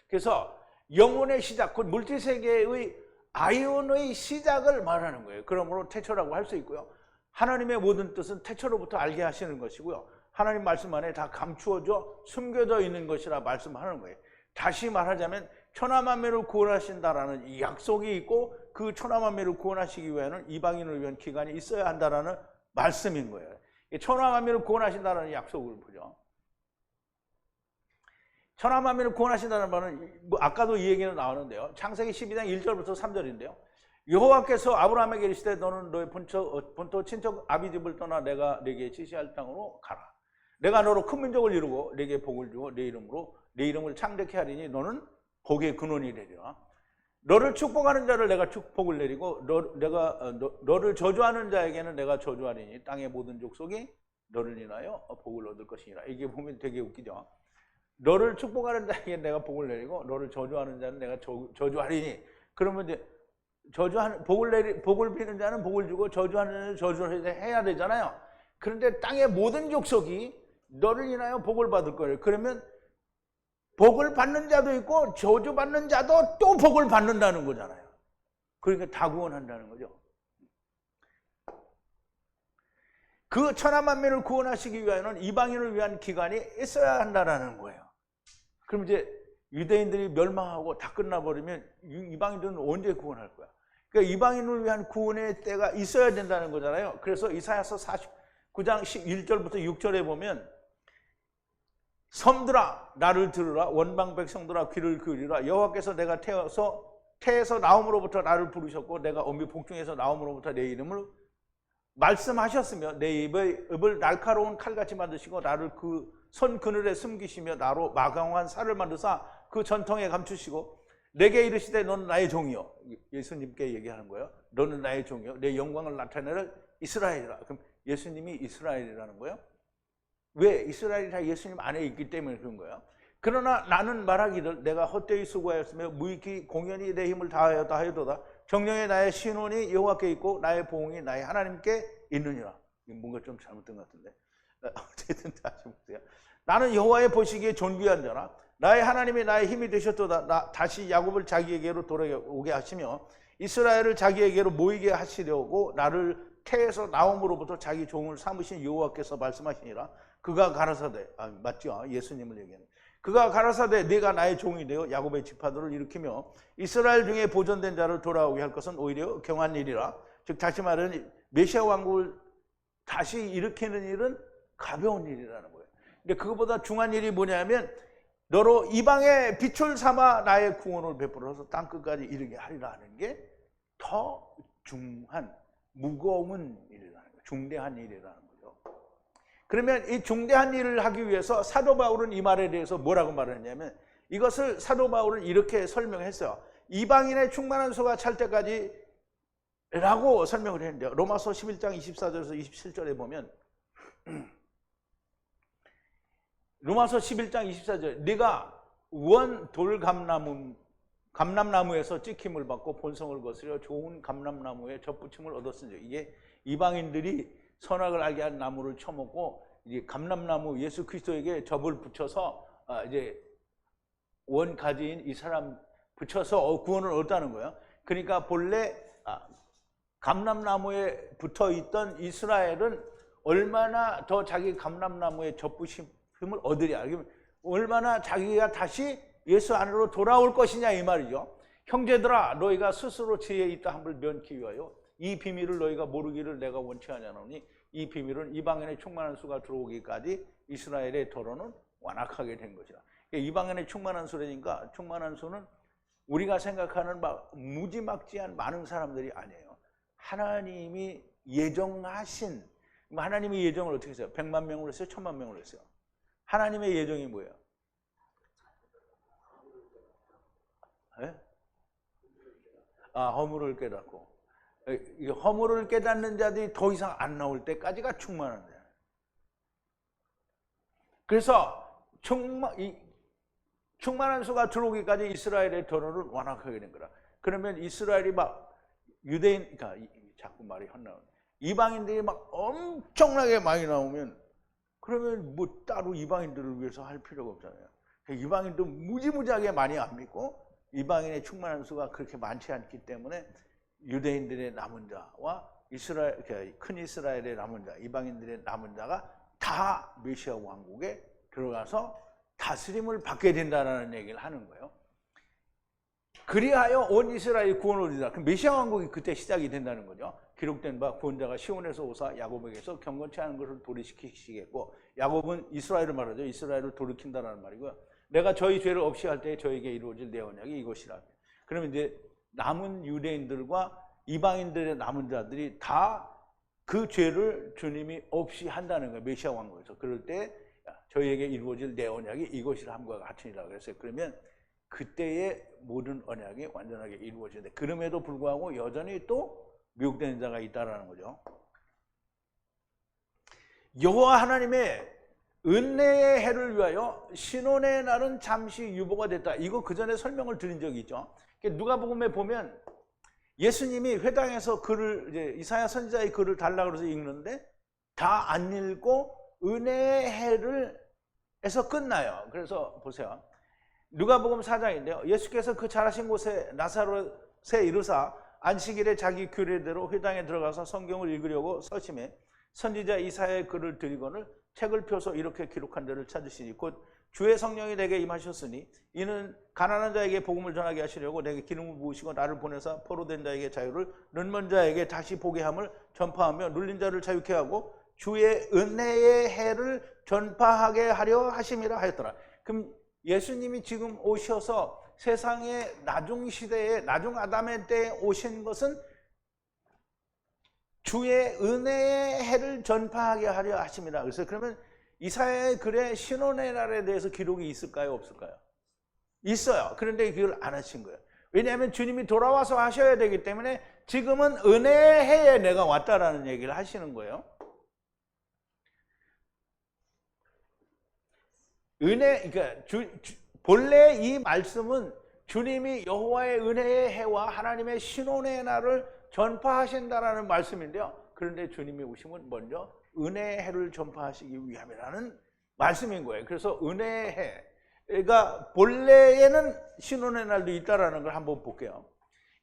그래서 영혼의 시작, 곧 물질세계의 아이온의 시작을 말하는 거예요. 그러므로 태초라고 할 수 있고요. 하나님의 모든 뜻은 태초로부터 알게 하시는 것이고요. 하나님 말씀 안에 다 감추어져 숨겨져 있는 것이라 말씀하는 거예요. 다시 말하자면 천하만민을 구원하신다라는 이 약속이 있고 그 천하만민을 구원하시기 위해서는 이방인을 위한 기간이 있어야 한다라는 말씀인 거예요. 천하만민을 구원하신다라는 약속을 보죠. 천하만민을 구원하신다는 말은 아까도 이 얘기는 나오는데요. 창세기 12장 1절부터 3절인데요. 여호와께서 아브라함에게 이르시되 너는 너의 본토 친척 아비집을 떠나 내가 네게 지시할 땅으로 가라. 내가 너로 큰 민족을 이루고 네게 복을 주고 네 이름으로 네 이름을 창대케 하리니 너는 복의 근원이 되리라. 너를 축복하는 자를 내가 축복을 내리고 너를 저주하는 자에게는 내가 저주하리니 땅의 모든 족속이 너를 인하여 복을 얻을 것이니라. 이게 보면 되게 웃기죠. 너를 축복하는 자에게 내가 복을 내리고 너를 저주하는 자는 내가 저주하리니. 그러면 이제 복을 비는 자는 복을 주고 저주하는 자는 저주를 해야 되잖아요. 그런데 땅의 모든 족속이 너를 인하여 복을 받을 거예요. 그러면 복을 받는 자도 있고 저주받는 자도 또 복을 받는다는 거잖아요. 그러니까 다 구원한다는 거죠. 그 천하만민을 구원하시기 위하여는 이방인을 위한 기간이 있어야 한다는 거예요. 그럼 이제 유대인들이 멸망하고 다 끝나버리면 이방인들은 언제 구원할 거야? 그러니까 이방인을 위한 구원의 때가 있어야 된다는 거잖아요. 그래서 이사야서 49장 1절부터 6절에 보면 섬들아 나를 들으라, 원방 백성들아 귀를 기울이라. 여호와께서 내가 태에서 나옴으로부터 나를 부르셨고 내가 어미 복중에서 나옴으로부터 내 이름을 말씀하셨으며 내 입을 날카로운 칼같이 만드시고 나를 그 선 그늘에 숨기시며 나로 마강한 살을 만드사 그 전통에 감추시고 내게 이르시되 너는 나의 종이요. 예수님께 얘기하는 거예요. 너는 나의 종이요. 내 영광을 나타내는 이스라엘이라. 그럼 예수님이 이스라엘이라는 거예요. 왜? 이스라엘이 다 예수님 안에 있기 때문에 그런 거예요. 그러나 나는 말하기를 내가 헛되이 수고하였으며 무익히 공연히 내 힘을 다하였다 하여도다 정령의 나의 신원이 여호와께 있고 나의 보응이 나의 하나님께 있느니라. 뭔가 좀 잘못된 것 같은데 어쨌든 다시 보세요. 나는 여호와의 보시기에 존귀한 자라 나의 하나님이 나의 힘이 되셨도다. 다시 야곱을 자기에게로 돌아오게 하시며 이스라엘을 자기에게로 모이게 하시려고 나를 태에서 나옴으로부터 자기 종을 삼으신 여호와께서 말씀하시니라. 그가 가라사대, 맞죠? 예수님을 얘기하는. 그가 가라사대 네가 나의 종이 되어 야곱의 지파들을 일으키며 이스라엘 중에 보존된 자를 돌아오게 할 것은 오히려 경한 일이라. 즉 다시 말하는 메시아 왕국을 다시 일으키는 일은 가벼운 일이라는 거예요. 근데 그것보다 중요한 일이 뭐냐면 너로 이방의 빛을 삼아 나의 구원을 베풀어서 땅끝까지 이르게 하리라 하는 게 더 중한 무거운 일이라는 거예요. 중대한 일이라는 거죠. 그러면 이 중대한 일을 하기 위해서 사도 바울은 이 말에 대해서 뭐라고 말했냐면 이것을 사도 바울은 이렇게 설명했어요. 이방인의 충만한 소가 찰 때까지 라고 설명을 했는데요. 로마서 11장 24절에서 27절에 보면 로마서 11장 24절 네가 원 감람나무에서 찍힘을 받고 본성을 거스려 좋은 감람나무에 젖붙임을 얻었으니 이게 이방인들이 선악을 알게 한 나무를 쳐먹고 이제 감람나무 예수 그리스도에게 젖을 붙여서 이제 원가지인 이 사람 붙여서 구원을 얻었다는 거예요. 그러니까 본래 감람나무에 붙어있던 이스라엘은 얼마나 더 자기 감람나무에 젖붙임을 얻으랴. 얼마나 자기가 다시 예수 안으로 돌아올 것이냐 이 말이죠. 형제들아 너희가 스스로 지혜에 있다 함을 면키 위하여 이 비밀을 너희가 모르기를 내가 원치 아니하노니 이 비밀은 이방인의 충만한 수가 들어오기까지 이스라엘의 도로는 완악하게 된 것이라. 이방인의 충만한 수라니까 충만한 수는 우리가 생각하는 막 무지막지한 많은 사람들이 아니에요. 하나님이 예정하신, 하나님이 예정을 어떻게 했어요? 100만 명으로 했어요? 1000만 명으로 했어요? 하나님의 예정이 뭐예요? 네? 허물을 깨닫고 허물을 깨닫는 자들이 더 이상 안 나올 때까지가 충만한 거예요. 그래서 충만한 수가 들어오기까지 이스라엘의 도로를 완악하게 된 거라. 그러면 이스라엘이 막 유대인, 그러니까 자꾸 말이 헛나오네. 이방인들이 막 엄청나게 많이 나오면 그러면 뭐 따로 이방인들을 위해서 할 필요가 없잖아요. 이방인도 무지무지하게 많이 안 믿고 이방인의 충만한 수가 그렇게 많지 않기 때문에 유대인들의 남은 자와 이스라엘, 큰 이스라엘의 남은 자, 이방인들의 남은 자가 다 메시아 왕국에 들어가서 다스림을 받게 된다는 얘기를 하는 거예요. 그리하여 온 이스라엘이 구원을 얻으리라. 그럼 메시아 왕국이 그때 시작이 된다는 거죠. 기록된 바 구원자가 시온에서 오사 야곱에게서 경건치 않은 것을 돌이키시겠고, 야곱은 이스라엘을 말하죠. 이스라엘을 돌이킨다는 말이고요. 내가 저희 죄를 없이 할 때 저에게 이루어질 내 언약이 이것이라. 그러면 이제 남은 유대인들과 이방인들의 남은 자들이 다 그 죄를 주님이 없이 한다는 거예요. 메시아 왕국에서. 그럴 때 저희에게 이루어질 내 언약이 이것이라 함과 같으니라 그랬어요. 그러면 그때의 모든 언약이 완전하게 이루어지는데, 그럼에도 불구하고 여전히 또 미혹되는 자가 있다라는 거죠. 여호와 하나님의 은혜의 해를 위하여 신혼의 날은 잠시 유보가 됐다. 이거 그 전에 설명을 드린 적이 있죠. 누가복음에 보면 예수님이 회당에서 글을, 이제 이사야 선지자의 글을 달라고 해서 읽는데 다 안 읽고 은혜의 해를 에서 끝나요. 그래서 보세요. 누가복음 4장인데요. 예수께서 그 자라신 곳에 나사롯에 이르사 안식일에 자기 규례대로 회당에 들어가서 성경을 읽으려고 서심해 선지자 이사야의 글을 들이거늘 책을 펴서 이렇게 기록한 데를 찾으시니 곧 주의 성령이 내게 임하셨으니 이는 가난한 자에게 복음을 전하게 하시려고 내게 기름을 부으시고 나를 보내사 포로된 자에게 자유를, 눈먼 자에게 다시 보게 함을 전파하며 눌린 자를 자유케 하고 주의 은혜의 해를 전파하게 하려 하심이라 하였더라. 그럼 예수님이 지금 오셔서 세상의 나중 시대에, 나중 아담의 때에 오신 것은 주의 은혜의 해를 전파하게 하려 하심이라. 그래서 그러면 이사야의 글에 신혼의 날에 대해서 기록이 있을까요? 없을까요? 있어요. 그런데 그걸 안 하신 거예요. 왜냐하면 주님이 돌아와서 하셔야 되기 때문에 지금은 은혜의 해에 내가 왔다라는 얘기를 하시는 거예요. 그러니까 본래 이 말씀은 주님이 여호와의 은혜의 해와 하나님의 신혼의 날을 전파하신다라는 말씀인데요. 그런데 주님이 오시면 먼저 은혜의 해를 전파하시기 위함이라는 말씀인 거예요. 그래서 은혜의 해가 본래에는 신혼의 날도 있다라는 걸 한번 볼게요.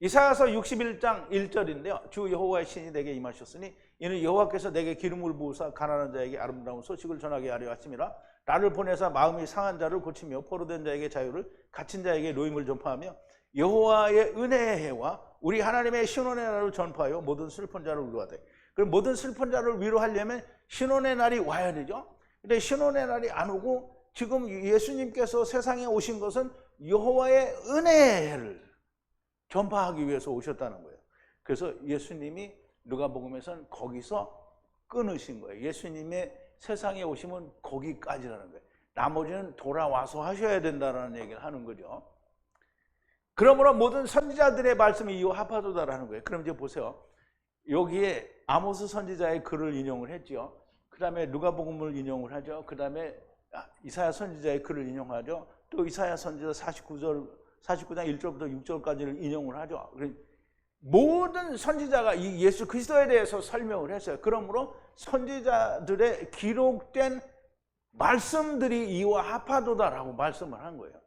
이사야서 61장 1절인데요. 주 여호와의 신이 내게 임하셨으니 이는 여호와께서 내게 기름을 부으사 가난한 자에게 아름다운 소식을 전하게 하려 하심이라. 나를 보내사 마음이 상한 자를 고치며 포로된 자에게 자유를, 갇힌 자에게 노임을 전파하며 여호와의 은혜의 해와 우리 하나님의 신혼의 날을 전파하여 모든 슬픈 자를 위로하되. 그럼 모든 슬픈 자를 위로하려면 신혼의 날이 와야 되죠. 근데 신혼의 날이 안 오고 지금 예수님께서 세상에 오신 것은 여호와의 은혜의 해를 전파하기 위해서 오셨다는 거예요. 그래서 예수님이 누가복음에서는 거기서 끊으신 거예요. 예수님의 세상에 오시면 거기까지라는 거예요. 나머지는 돌아와서 하셔야 된다는 얘기를 하는 거죠. 그러므로 모든 선지자들의 말씀이 이와 합하도다라는 거예요. 그럼 이제 보세요. 여기에 아모스 선지자의 글을 인용을 했죠. 그 다음에 누가복음을 인용을 하죠. 그 다음에 이사야 선지자의 글을 인용하죠. 또 이사야 선지자 49장 1절부터 6절까지를 인용을 하죠. 모든 선지자가 이 예수 그리스도에 대해서 설명을 했어요. 그러므로 선지자들의 기록된 말씀들이 이와 합하도다라고 말씀을 한 거예요.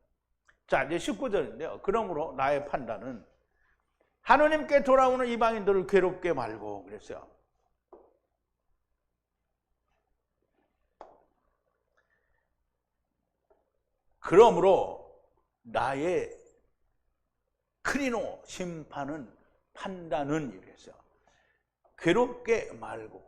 자, 이제 19절인데요. 그러므로 나의 판단은 하느님께 돌아오는 이방인들을 괴롭게 말고 그랬어요. 그러므로 나의 크리노 심판은 판단은 이랬어요. 괴롭게 말고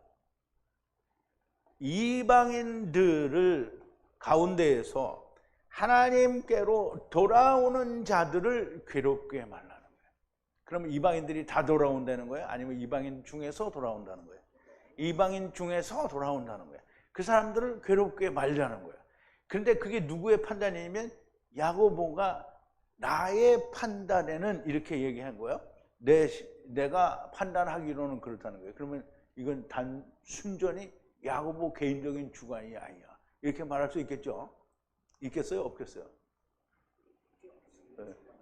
이방인들을 가운데에서 하나님께로 돌아오는 자들을 괴롭게 말라는 거예요. 그러면 이방인들이 다 돌아온다는 거예요? 아니면 이방인 중에서 돌아온다는 거예요? 이방인 중에서 돌아온다는 거예요. 그 사람들을 괴롭게 말라는 거예요. 그런데 그게 누구의 판단이냐면 야고보가 나의 판단에는 이렇게 얘기한 거예요. 내가 판단하기로는 그렇다는 거예요. 그러면 이건 순전히 야고보 개인적인 주관이 아니야. 이렇게 말할 수 있겠죠? 있겠어요? 없겠어요?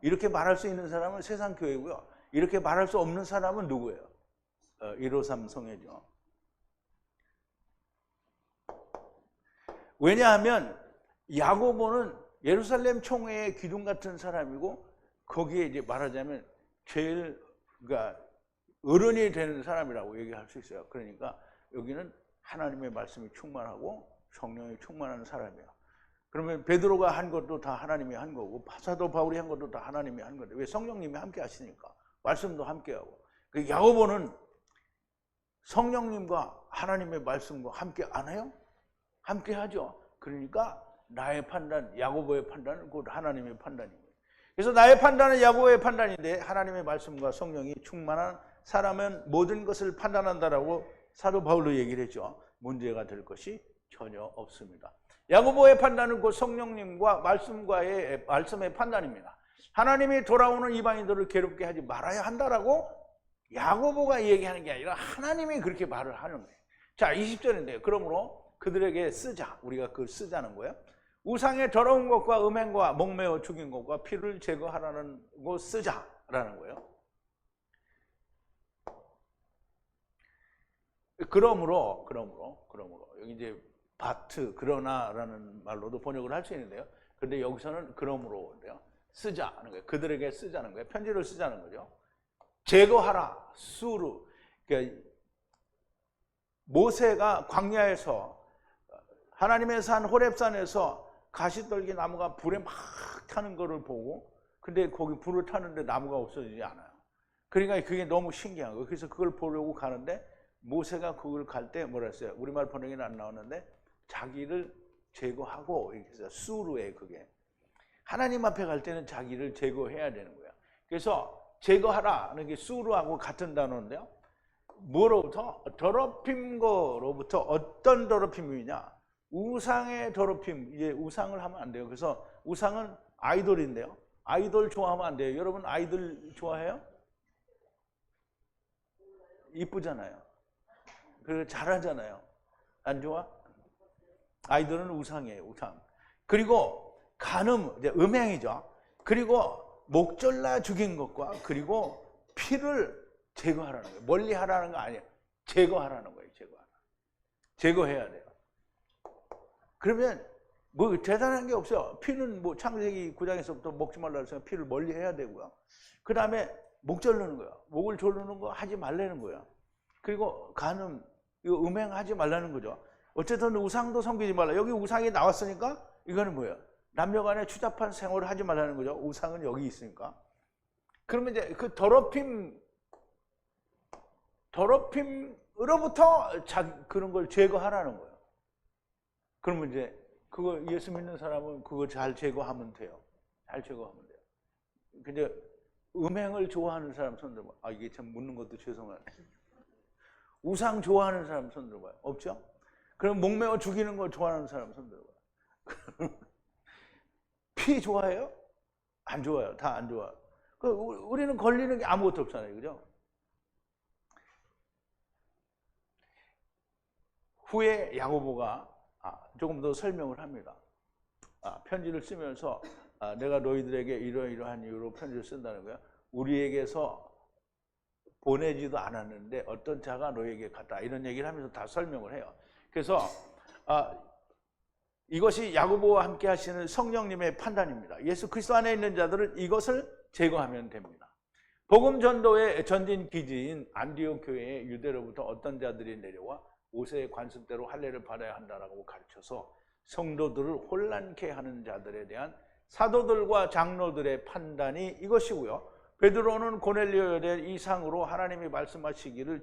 이렇게 말할 수 있는 사람은 세상교회고요. 이렇게 말할 수 없는 사람은 누구예요? 153 성회죠. 왜냐하면 야고보는 예루살렘 총회의 기둥 같은 사람이고 거기에 이제 말하자면 제일 그러니까 어른이 되는 사람이라고 얘기할 수 있어요. 그러니까 여기는 하나님의 말씀이 충만하고 성령이 충만한 사람이에요. 그러면 베드로가 한 것도 다 하나님이 한 거고 사도 바울이 한 것도 다 하나님이 한 건데 왜 성령님이 함께 하시니까 말씀도 함께 하고 그 야고보는 성령님과 하나님의 말씀과 함께 안 해요? 함께 하죠. 그러니까 나의 판단, 야고보의 판단은 곧 하나님의 판단입니다. 그래서 나의 판단은 야고보의 판단인데 하나님의 말씀과 성령이 충만한 사람은 모든 것을 판단한다라고 사도 바울로 얘기를 했죠. 문제가 될 것이 전혀 없습니다. 야고보의 판단은 곧 성령님과 말씀의 판단입니다. 하나님이 돌아오는 이방인들을 괴롭게 하지 말아야 한다라고 야고보가 얘기하는 게 아니라 하나님이 그렇게 말을 하는 거예요. 자, 20절인데요. 그러므로 그들에게 쓰자. 우리가 그걸 쓰자는 거예요. 우상의 더러운 것과 음행과 목매어 죽인 것과 피를 제거하라는 거 쓰자라는 거예요. 그러므로 여기 이제 바트 그러나라는 말로도 번역을 할 수 있는데요. 그런데 여기서는 그러므로인데요. 쓰자는 거예요. 그들에게 쓰자는 거예요. 편지를 쓰자는 거죠. 제거하라 수루. 그러니까 모세가 광야에서 하나님의 산 호렙산에서 가시떨기 나무가 불에 막 타는 거를 보고 근데 거기 불을 타는데 나무가 없어지지 않아요. 그러니까 그게 너무 신기한 거예요. 그래서 그걸 보려고 가는데 모세가 그걸 갈 때 뭐라 했어요? 우리말 번역에는 안 나오는데 자기를 제거하고 이렇게 해서 수루에 그게 하나님 앞에 갈 때는 자기를 제거해야 되는 거예요. 그래서 제거하라는 게 수루하고 같은 단어인데요. 뭐로부터? 더럽힌 거로부터 어떤 더럽힘이냐? 우상의 더럽힘, 이제 우상을 하면 안 돼요. 그래서 우상은 아이돌인데요. 아이돌 좋아하면 안 돼요. 여러분 아이돌 좋아해요? 이쁘잖아요. 그리고 잘하잖아요. 안 좋아? 아이돌은 우상이에요, 우상. 그리고 간음, 이제 음행이죠. 그리고 목졸라 죽인 것과 그리고 피를 제거하라는 거예요. 멀리 하라는 거 아니에요. 제거하라는 거예요, 제거해야 돼요. 그러면 뭐 대단한 게 없어요. 피는 뭐 창세기 9장에서부터 먹지 말라 그래서 피를 멀리 해야 되고요. 그 다음에 목 절르는 거예요. 목을 조르는 거 하지 말라는 거예요. 그리고 간음, 이거 음행하지 말라는 거죠. 어쨌든 우상도 섬기지 말라. 여기 우상이 나왔으니까 이거는 뭐예요? 남녀간에 추잡한 생활을 하지 말라는 거죠. 우상은 여기 있으니까. 그러면 이제 그 더럽힘으로부터 그런 걸 제거하라는 거예요. 그러면 이제 그거 예수 믿는 사람은 그거 잘 제거하면 돼요. 잘 제거하면 돼요. 근데 음행을 좋아하는 사람 손 들어봐요. 아, 이게 참 묻는 것도 죄송하네. 우상 좋아하는 사람 손 들어봐요. 없죠? 그럼 목매어 죽이는 거 좋아하는 사람 손 들어봐요. 피 좋아해요? 안 좋아요. 다 안 좋아요. 우리는 걸리는 게 아무것도 없잖아요. 그죠? 후에 야고보가 조금 더 설명을 합니다. 편지를 쓰면서 내가 너희들에게 이러이러한 이유로 편지를 쓴다는 거야. 우리에게서 보내지도 않았는데 어떤 자가 너희에게 갔다. 이런 얘기를 하면서 다 설명을 해요. 그래서 이것이 야고보와 함께 하시는 성령님의 판단입니다. 예수 그리스도 안에 있는 자들은 이것을 제거하면 됩니다. 복음 전도의 전진 기지인 안디옥 교회의 유대로부터 어떤 자들이 내려와 모세의 관습대로 할례를 받아야 한다라고 가르쳐서 성도들을 혼란케 하는 자들에 대한 사도들과 장로들의 판단이 이것이고요. 베드로는 고넬료에 대한 이상으로 하나님이 말씀하시기를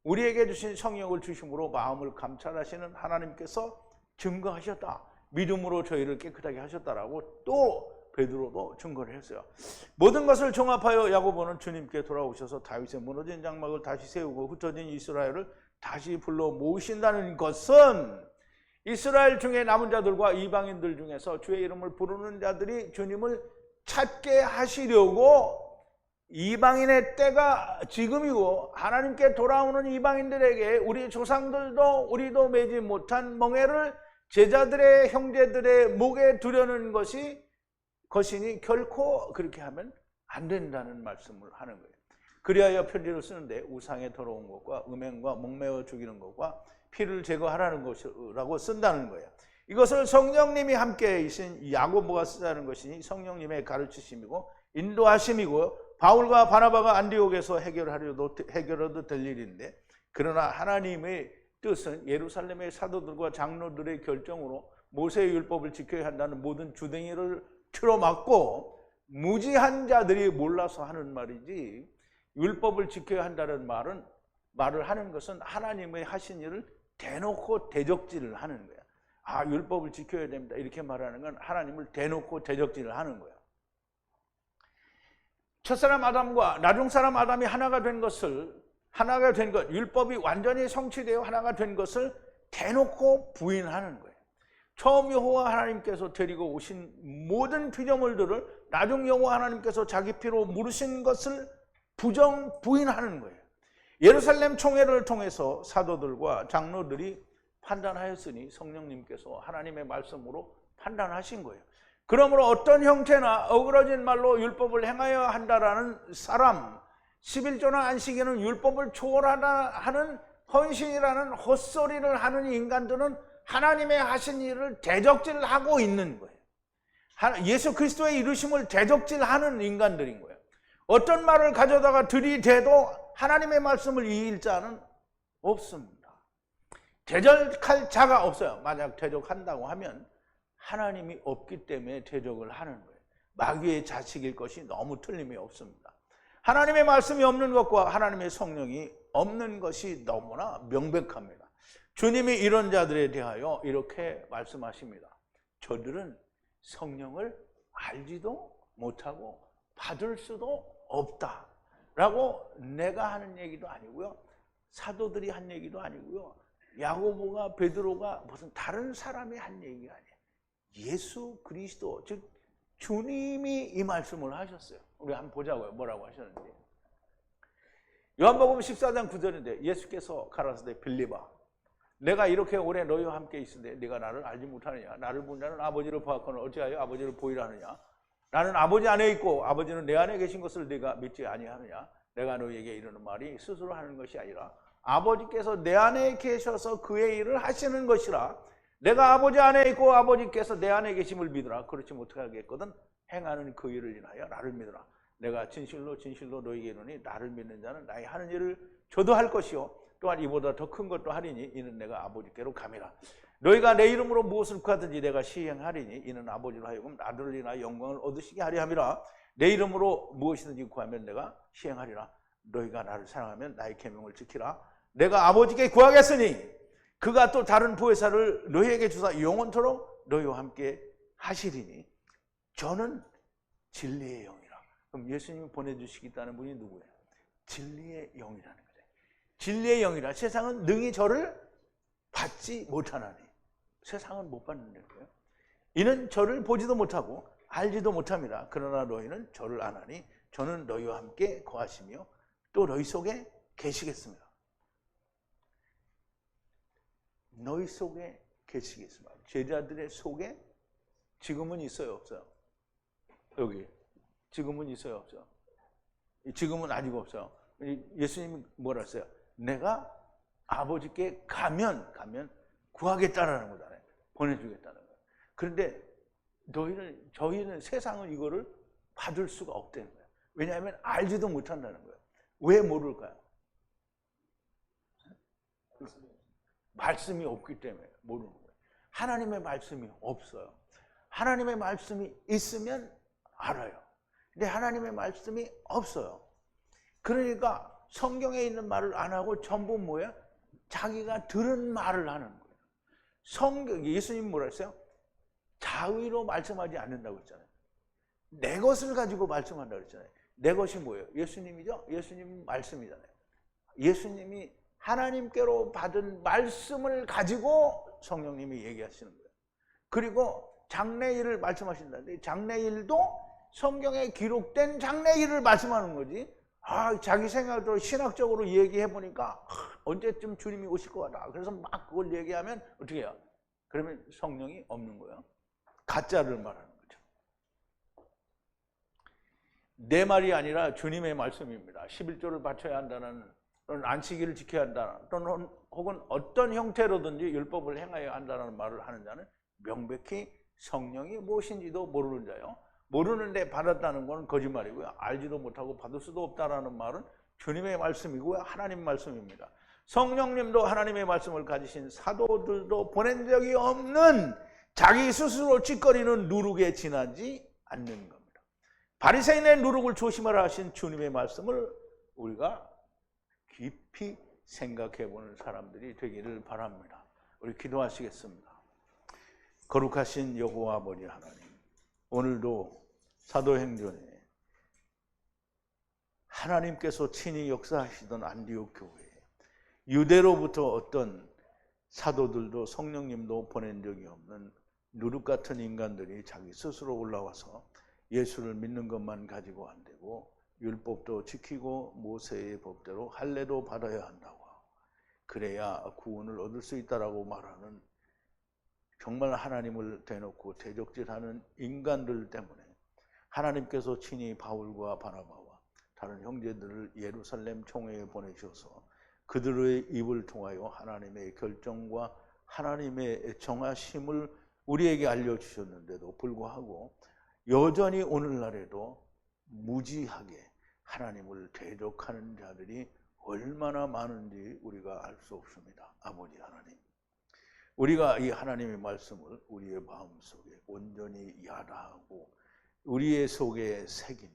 우리에게 주신 성령을 주심으로 마음을 감찰하시는 하나님께서 증거하셨다. 믿음으로 저희를 깨끗하게 하셨다라고 또 베드로도 증거를 했어요. 모든 것을 종합하여 야고보는 주님께 돌아오셔서 다윗의 무너진 장막을 다시 세우고 흩어진 이스라엘을 다시 불러 모으신다는 것은 이스라엘 중에 남은 자들과 이방인들 중에서 주의 이름을 부르는 자들이 주님을 찾게 하시려고 이방인의 때가 지금이고 하나님께 돌아오는 이방인들에게 우리 조상들도 우리도 매지 못한 멍에를 제자들의 형제들의 목에 두려는 것이니 결코 그렇게 하면 안 된다는 말씀을 하는 거예요. 그리하여 편지를 쓰는데 우상의 더러운 것과 음행과 목매어 죽이는 것과 피를 제거하라는 것이라고 쓴다는 거예요. 이것을 성령님이 함께 계신 야고보가 쓰자는 것이니 성령님의 가르치심이고 인도하심이고 바울과 바나바가 안디옥에서 해결해도 될 일인데 그러나 하나님의 뜻은 예루살렘의 사도들과 장로들의 결정으로 모세의 율법을 지켜야 한다는 모든 주댕이를 틀어막고 무지한 자들이 몰라서 하는 말이지 율법을 지켜야 한다는 말을 하는 것은 하나님의 하신 일을 대놓고 대적질을 하는 거야. 율법을 지켜야 됩니다. 이렇게 말하는 건 하나님을 대놓고 대적질을 하는 거야. 첫사람 아담과 나중사람 아담이 하나가 된 것, 율법이 완전히 성취되어 하나가 된 것을 대놓고 부인하는 거예요. 처음 여호와 하나님께서 데리고 오신 모든 피조물들을 나중 여호와 하나님께서 자기 피로 물으신 것을 부인하는 거예요. 예루살렘 총회를 통해서 사도들과 장로들이 판단하였으니 성령님께서 하나님의 말씀으로 판단하신 거예요. 그러므로 어떤 형태나 어그러진 말로 율법을 행하여야 한다라는 사람, 11조나 안식에는 율법을 초월하다 하는 헌신이라는 헛소리를 하는 인간들은 하나님의 하신 일을 대적질하고 있는 거예요. 예수 그리스도의 이루심을 대적질하는 인간들인 거예요. 어떤 말을 가져다가 들이대도 하나님의 말씀을 이길 자는 없습니다. 대적할 자가 없어요. 만약 대적한다고 하면 하나님이 없기 때문에 대적을 하는 거예요. 마귀의 자식일 것이 너무 틀림이 없습니다. 하나님의 말씀이 없는 것과 하나님의 성령이 없는 것이 너무나 명백합니다. 주님이 이런 자들에 대하여 이렇게 말씀하십니다. 저들은 성령을 알지도 못하고 받을 수도 없다 라고 내가 하는 얘기도 아니고요, 사도들이 한 얘기도 아니고요, 야고보가 베드로가 무슨 다른 사람이 한 얘기가 아니에요. 예수 그리스도, 즉 주님이 이 말씀을 하셨어요. 우리 한번 보자고요. 뭐라고 하셨는지. 요한복음 14장 9절인데 예수께서 가라사대 빌립아, 내가 이렇게 오래 너희와 함께 있으되 네가 나를 알지 못하느냐? 나를 본 자는 아버지를 보았거늘 어찌하여 아버지를 보이라 하느냐? 나는 아버지 안에 있고 아버지는 내 안에 계신 것을 네가 믿지 아니하느냐? 내가 너희에게 이르는 말이 스스로 하는 것이 아니라 아버지께서 내 안에 계셔서 그의 일을 하시는 것이라. 내가 아버지 안에 있고 아버지께서 내 안에 계심을 믿으라. 그렇지 못하겠거든 행하는 그 일을 인하여 나를 믿으라. 내가 진실로 진실로 너희에게 이르노니 나를 믿는 자는 나의 하는 일을 저도 할 것이요 또한 이보다 더 큰 것도 하리니 이는 내가 아버지께로 감이라. 너희가 내 이름으로 무엇을 구하든지 내가 시행하리니 이는 아버지로 하여금 나를 인하여 영광을 얻으시게 하려 함이라. 내 이름으로 무엇이든지 구하면 내가 시행하리라. 너희가 나를 사랑하면 나의 계명을 지키라. 내가 아버지께 구하겠으니 그가 또 다른 보혜사를 너희에게 주사 영원토록 너희와 함께 하시리니 저는 진리의 영이라. 그럼 예수님이 보내주시겠다는 분이 누구예요? 진리의 영이라는 거예요. 진리의 영이라. 세상은 능히 저를 받지 못하나니. 세상은 못 받는 거예요. 이는 저를 보지도 못하고 알지도 못합니다. 그러나 너희는 저를 아나니 저는 너희와 함께 거하시며 또 너희 속에 계시겠습니다. 너희 속에 계시겠습니다. 제자들의 속에 지금은 있어요, 없어요? 여기 지금은 있어요, 없어요? 지금은 아직 없어요. 예수님이 뭐라 했어요? 내가 아버지께 가면 구하겠다라는 거잖아요. 보내주겠다는 거예요. 그런데 저희는 세상은 이거를 받을 수가 없다는 거예요. 왜냐하면 알지도 못한다는 거예요. 왜 모를까요? 말씀이 없기 때문에 모르는 거예요. 하나님의 말씀이 없어요. 하나님의 말씀이 있으면 알아요. 근데 하나님의 말씀이 없어요. 그러니까 성경에 있는 말을 안 하고 전부 뭐예요? 자기가 들은 말을 하는 거예요. 예수님 뭐라 했어요? 자의로 말씀하지 않는다고 했잖아요. 내 것을 가지고 말씀한다고 했잖아요. 내 것이 뭐예요? 예수님이죠? 예수님 말씀이잖아요. 예수님이 하나님께로 받은 말씀을 가지고 성령님이 얘기하시는 거예요. 그리고 장래일을 말씀하신다는데 장래일도 성경에 기록된 장래일을 말씀하는 거지. 자기 생각대로 신학적으로 얘기해보니까 언제쯤 주님이 오실 것 같다. 그래서 막 그걸 얘기하면 어떻게 해요? 그러면 성령이 없는 거예요. 가짜를 말하는 거죠. 내 말이 아니라 주님의 말씀입니다. 11조를 바쳐야 한다는, 또는 안식일을 지켜야 한다, 또는 혹은 어떤 형태로든지 율법을 행해야 한다는 말을 하는 자는 명백히 성령이 무엇인지도 모르는 자요. 모르는데 받았다는 건 거짓말이고요. 알지도 못하고 받을 수도 없다라는 말은 주님의 말씀이고요. 하나님 말씀입니다. 성령님도 하나님의 말씀을 가지신 사도들도 보낸 적이 없는 자기 스스로 찌꺼리는 누룩에 지나지 않는 겁니다. 바리새인의 누룩을 조심하라 하신 주님의 말씀을 우리가 깊이 생각해보는 사람들이 되기를 바랍니다. 우리 기도하시겠습니다. 거룩하신 여호와 아버지 하나님, 오늘도 사도행전에 하나님께서 친히 역사하시던 안디옥 교회에 유대로부터 어떤 사도들도 성령님도 보낸 적이 없는 누룩 같은 인간들이 자기 스스로 올라와서 예수를 믿는 것만 가지고 안 되고 율법도 지키고 모세의 법대로 할례도 받아야 한다고, 그래야 구원을 얻을 수 있다라고 말하는 정말 하나님을 대놓고 대적질하는 인간들 때문에 하나님께서 친히 바울과 바나바와 다른 형제들을 예루살렘 총회에 보내셔서 그들의 입을 통하여 하나님의 결정과 하나님의 정하심을 우리에게 알려주셨는데도 불구하고 여전히 오늘날에도 무지하게 하나님을 대적하는 자들이 얼마나 많은지 우리가 알 수 없습니다. 아버지 하나님, 우리가 이 하나님의 말씀을 우리의 마음속에 온전히 야다하고 우리의 속에 새기며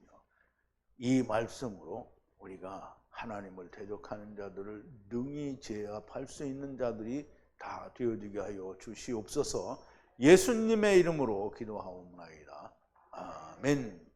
이 말씀으로 우리가 하나님을 대적하는 자들을 능히 제압할 수 있는 자들이 다 되어지게 하여 주시옵소서. 예수님의 이름으로 기도하옵나이다. 아멘.